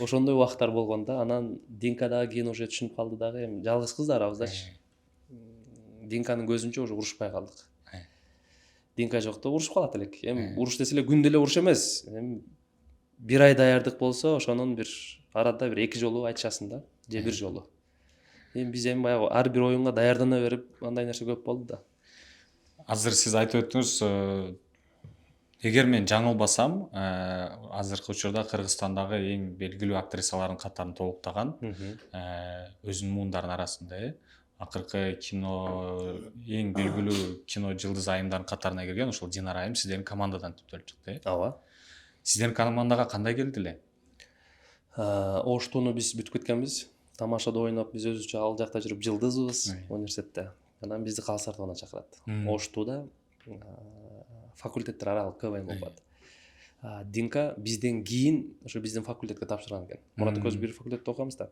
Ошондой убактар болгон да. Анан Динка дагы кийин уже түшүнүп калды дагы, эми жалгыз кыздарбыздачы. Динканын көзүнчө уже урушпай калдык. Динка жокто урушуп калат элек. Эми уруш десе эле күндө эле уруш эмес. Эми бир ай даярдык болсо, ошонун бир арада бир 2 жолу айтышасың да, же 1 жолу. Эми биз баягы ар бир оюнга даярдана берип, андай нерсе көп болду да. Азыр сиз айтып өттүңүз, эгер мен жаңылбасам, азыркы учурда Кыргызстандагы эң белгилүү актрисалардын катарын толуктаган өзүнүн муундарынын арасында, акыркы кино эң белгилүү кино жылдыз айымдарынын катарына кирген ушул Динара айым сиздердин командадан түптөлүп чыкты. Ооба. Сиздердин командага кандай келди эле? Оштууну биз бүтүп кеткенбиз. Тамашада ойноп, биз өзүбүзчө ал жакта жүрүп жылдызбыз университетте. Анан бизди калыс тартууна чакырат. Оштууда факультеттер аралык КВН болуп атат. Динка бизден кийин ошо биздин факультетке тапшырган экен. Мурат экөөбүз бир факультетте окуганбыз да.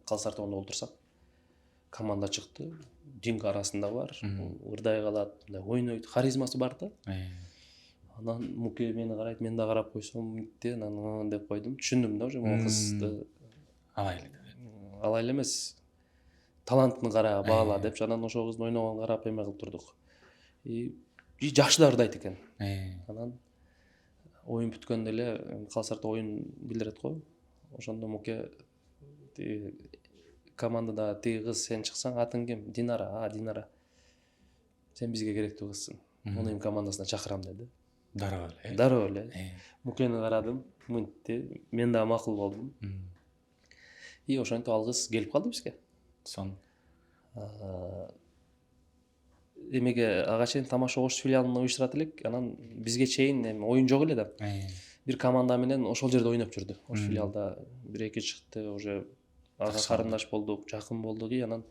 Калыс тартууна олтурсак, команда чыкты. Динка арасында бар, ырдай калат, ойнойт, харизмасы бар да. Анан Муке мени карайт, мен да карап койсом, мынтте анан деп койдум. Түшүндүм да уже могу кызды алайлы эмес. Талантын кара, баала депчи. Анан ошол кыздын ойногонун карап эме кылып турдук. И жакшы да ырдайт экен. Анан оюн бүткөндө эле калыс тартуу оюн билдирет го. Ошондо Муке командада тиги кыз сен чыксаң, атың ким? Динара. Динара. Сен бизге керектүү кызсың. Муну эми командасына чакырам деди. Дароо эле. Мукени карадым, мынтти. Мен да макул болдум. И ошентип ал кыз келип калды бизге. Эмеге ага чейин тамаша Ош филиалында уюштурат элек, анан бизге чейин эми оюн жок эле да. Бир команда менен ошол жерде ойноп жүрдү. Ош филиалда 1-2 чыкты, уже ага карындаш болдук, жакын болдук, и анан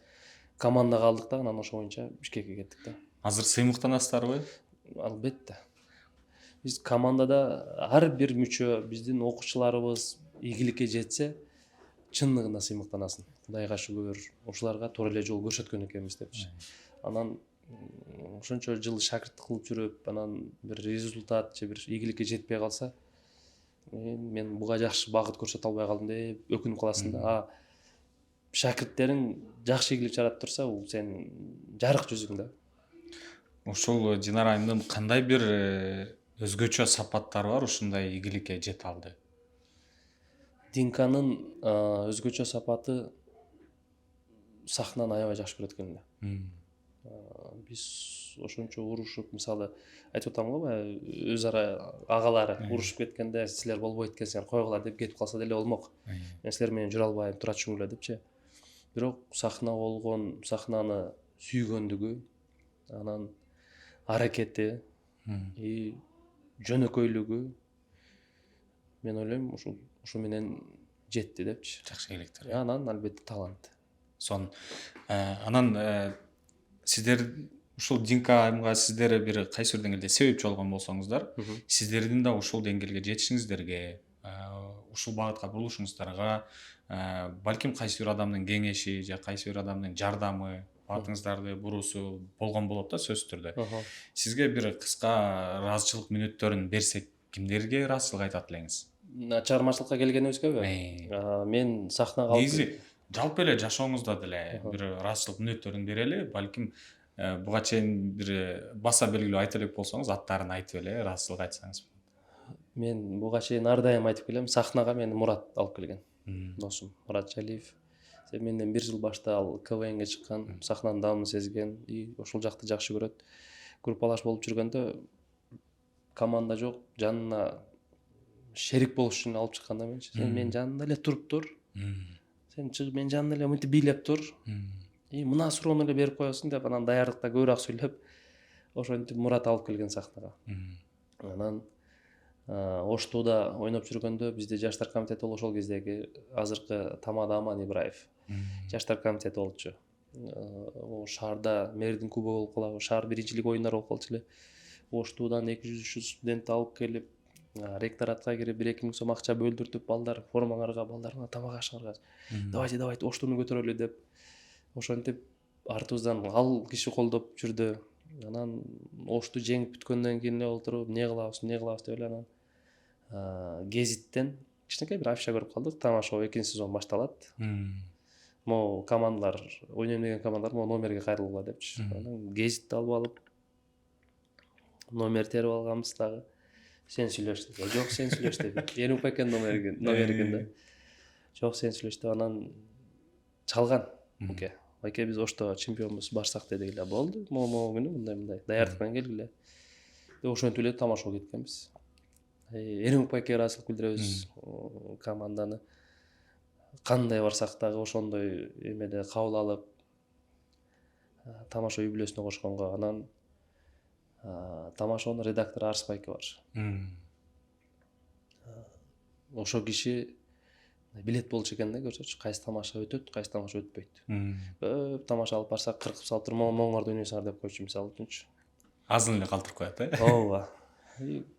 командага алдык да, анан ошо боюнча Бишкекке кеттик да. Азыр сыймыктанасыздарбы? Албетте. Биз командада ар бир мүчө, биздин окуучуларыбыз ийгиликке жетсе, чынлыгында сыймыктанасың. Кудайга шүгүр, ушуларга туура эле жол көрсөткөн экенбиз депчи. Анан ошончо жыл шакырттык кылып жүрүп, анан бир результат же бир ийгиликке жетпей калса, мен буга жакшы багыт көрсөтө албай калдым деп өкүнүп каласың да. Шакирттериң жакшы ийгилик чыгарып турса, бул сен жарык жүзүң да. Ушул Динара айымдын кандай бир өзгөчө сапаттары бар ушундай ийгиликке жете алды? Динканын өзгөчө сапаты сахнаны аябай жакшы көрөт экен эле. Биз ошончо урушуп, мисалы айтып атам го, баягы өз ара агалары урушуп кеткенде силер болбойт экенсиңер, койгула деп кетип калса деле болмок. Мен силер менен жүрө албайм, тура түшүнгүлө депчи. Бирок сахна болгон, сахнаны сүйгөндүгү, анан аракети и жөнөкөйлүгү, мен ойлойм ушу менен жетти депчи. Жакшы ийгиликтер. Анан албетте талант. Анан сиздер ушул Динка айымга сиздер бир кайсы бир деңгээлде себепчи болгон болсоңуздар, сиздердин да ушул деңгээлге жетишиңиздерге, ушул багытка бурулушуңуздарга балким кайсы бир адамдын кеңеши же кайсы бир адамдын жардамы, багытыңыздарды буруусу болгон болот да сөзсүз түрдө. Сизге бир кыска ыраазычылык мүнөттөрүн берсек, кимдерге ыраазычылык айтат элеңиз? Чыгармачылыкка келгенибизгеби? Мен сахнага негизи жалпы эле жашооңузда деле бир ыраазычылык мүнөттөрүн берели, балким буга чейин бир баса белгилүү айта элек болсоңуз, аттарын айтып эле ыраазычылык айтсаңыз. Мен буга чейин ар дайым айтып келем, сахнага мени Мурат алып келген. Досум Мурат Жалиев. Менден 1 жыл башта ал КВНге чыккан, сахнанын даамын сезген, и ошол жакты жакшы көрөт. Группалаш болуп жүргөндө команда жок, жанына шерик болуш үчүн алып чыккан да менчи. Сен менин жанымда эле туруп тур. Сен чыгып менин жанымда эле мынтип бийлеп тур. И мына суроону эле берип коесуң деп, анан даярдыкта көбүрөөк сүйлөп, ошентип Мурат алып келген сахнага. Анан Оштууда ойноп жүргөндө бизде жаштар комитети болуп ошол кездеги азыркы Тамада Аман Ибраев жаштар комитети болчу. Шаарда мэрдин кубогу болуп калабы, шаар биринчилик оюндары болуп калчу эле. Оштуудан 200 студентти алып келип, ректоратка кирип 2 000 сом акча бөлдүртүп, балдар формаңарга, балдарыңа тамак ашыңарга, давайте Оштууну көтөрөлү деп, ошентип артыбыздан ал киши колдоп жүрдү. Анан Ошту жеңип бүткөндөн кийин эле отуруп эмне кылабыз деп эле анан гезиттен кичинекей бир афиша көрүп калдык. Тама шоу 2-сезон башталат. Могу командалар, ойнойм деген командалар могу номерге кайрылгыла депчи. Анан гезитти алып номер терип алганбыз дагы. Сен сүйлөш деп. Жок, сен сүйлөш деп. Эруп экен номери да. Жок, сен сүйлөш деп. Анан чалган. Байке биз Ошто чемпионбуз, барсак дедик эле. Болду. Могу күнү мындай даярдык менен келгиле. Ошентип эле Тама шоу кеткенбиз. Эруп байке ыраазычылык билдиребиз. Команданы кандай барсак дагы ошондой эмеде кабыл алып, Тама шоу үй бүлөсүнө кошконго. Анан Тама шоунун редактору Арс байке бар. Ошол киши билет болчу экен да, көрсөчү, кайсы тамаша өтөт, кайсы тамаша өтпөйт. Көп тамаша алып барсак кыркып салып туруп, моңорду ойнойсуңар деп койчу, мисалы үчүнчү. Азын эле калтырып коет, Ооба.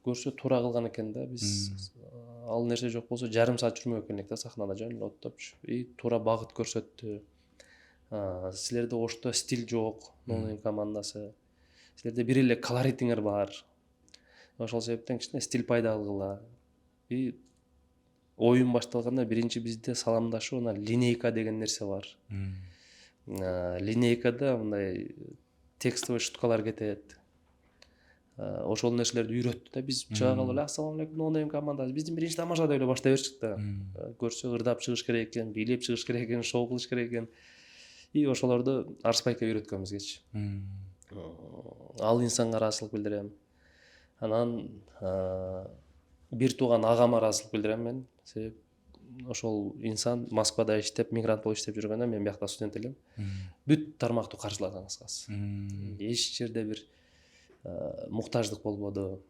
Көрсө туура кылган экен да. Биз ал нерсе жок болсо жарым саат жүрмөк экен элек да, сахнада жөн эле оттопчу. Туура багыт көрсөттү. Силерде Ошто стиль жок, Нонейм командасы. Силерде бир эле колоритиңер бар. Ошол себептен кичине стиль пайда кылгыла. Оюн башталганда биринчи бизде саламдашуу, линейка деген нерсе бар. Линейкада мындай текстовый шуткалар кетет. Ошол нерселерди үйрөттү да. Биз чыга калып эле ассалам алейкум, Нонейм командасы, биздин биринчи тамаша деп эле баштай берчүк да. Көрсө ырдап чыгыш керек экен, бийлеп чыгыш керек экен, шоу кылыш керек экен. Ошолорду Арс байке үйрөткөн бизгечи. Ал инсанга ыраазычылык билдирем. Анан бир тууган агама ыраазычылык билдирем мен. Себеп ошол инсан Москвада иштеп, мигрант болуп иштеп жүргөндө, мен биякта студент элем. Бүт тармактуу каржылаган кыскасы. Эч жерде бир муктаждык болбоду.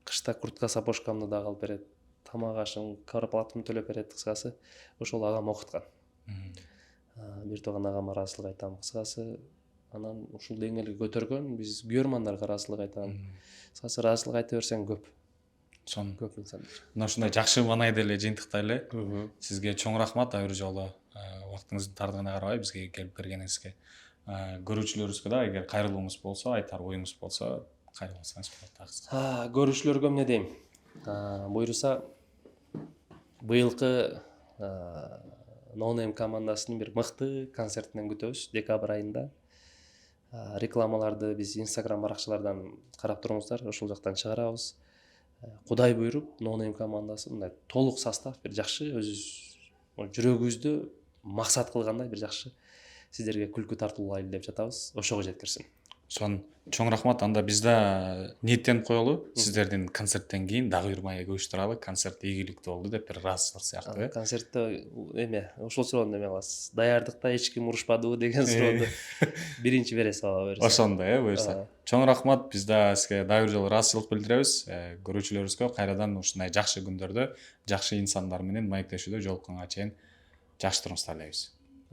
Кышта куртка сапожкамды дагы алып берет. Тамак ашым, квартплатамды төлөп берет кыскасы. Ошол агам окуткан. Бир тууган агама ыраазычылык айтам кыскасы. Анан ушул деңгээлге көтөргөн, биз күйөрмандарга ыраазычылык айтам. Кыскасы ыраазычылык айта берсең көп. Көп инсандар. Мына ушундай жакшы маанайда эле жыйынтыктайлы. Сизге чоң рахмат ар бир жолу. Убактыңыздын тардыгына карабай бизге келип бергениңизге. Көрүүчүлөрүбүзгө да эгер кайрылууңуз болсо, айтар оюңуз болсо, кайрылсаңыз болот. Көрүүчүлөргө эмне дейм? Буйруса быйылкы Нонейм командасынын бир мыкты концертинен күтөбүз декабрь айында. Рекламаларды биз Instagram баракчалардан карап туруңуздар, ошол жактан чыгарабыз. Кудай буйруп, Нонейм командасы мындай толук состав, бир жакшы, өзүбүз жүрөгүбүздү максат кылгандай бир жакшы сиздерге күлкү тартуулайлы деп жатабыз. Ошого жеткирсин. Чоң рахмат. Анда биз да ниеттенип коелу. Сиздердин концерттен кийин дагы бир маек уюштуралы. Концерт ийгиликтүү болду деп бир ыраазычылык сыяктуу. Концертте ошол суроону эме кыласыз. Даярдыкта эч ким урушпадыбы деген суроону биринчи бересиз ага берсиз. Ошондой, буюрса. Чоң рахмат. Биз да сизге дагы бир жолу ыраазычылык билдиребиз. Көрүүчүлөрүбүзгө кайрадан ушундай жакшы күндөрдө, жакшы инсандар менен маектешүүдө жолукканга чейин жакшы туруңузду каалайбыз.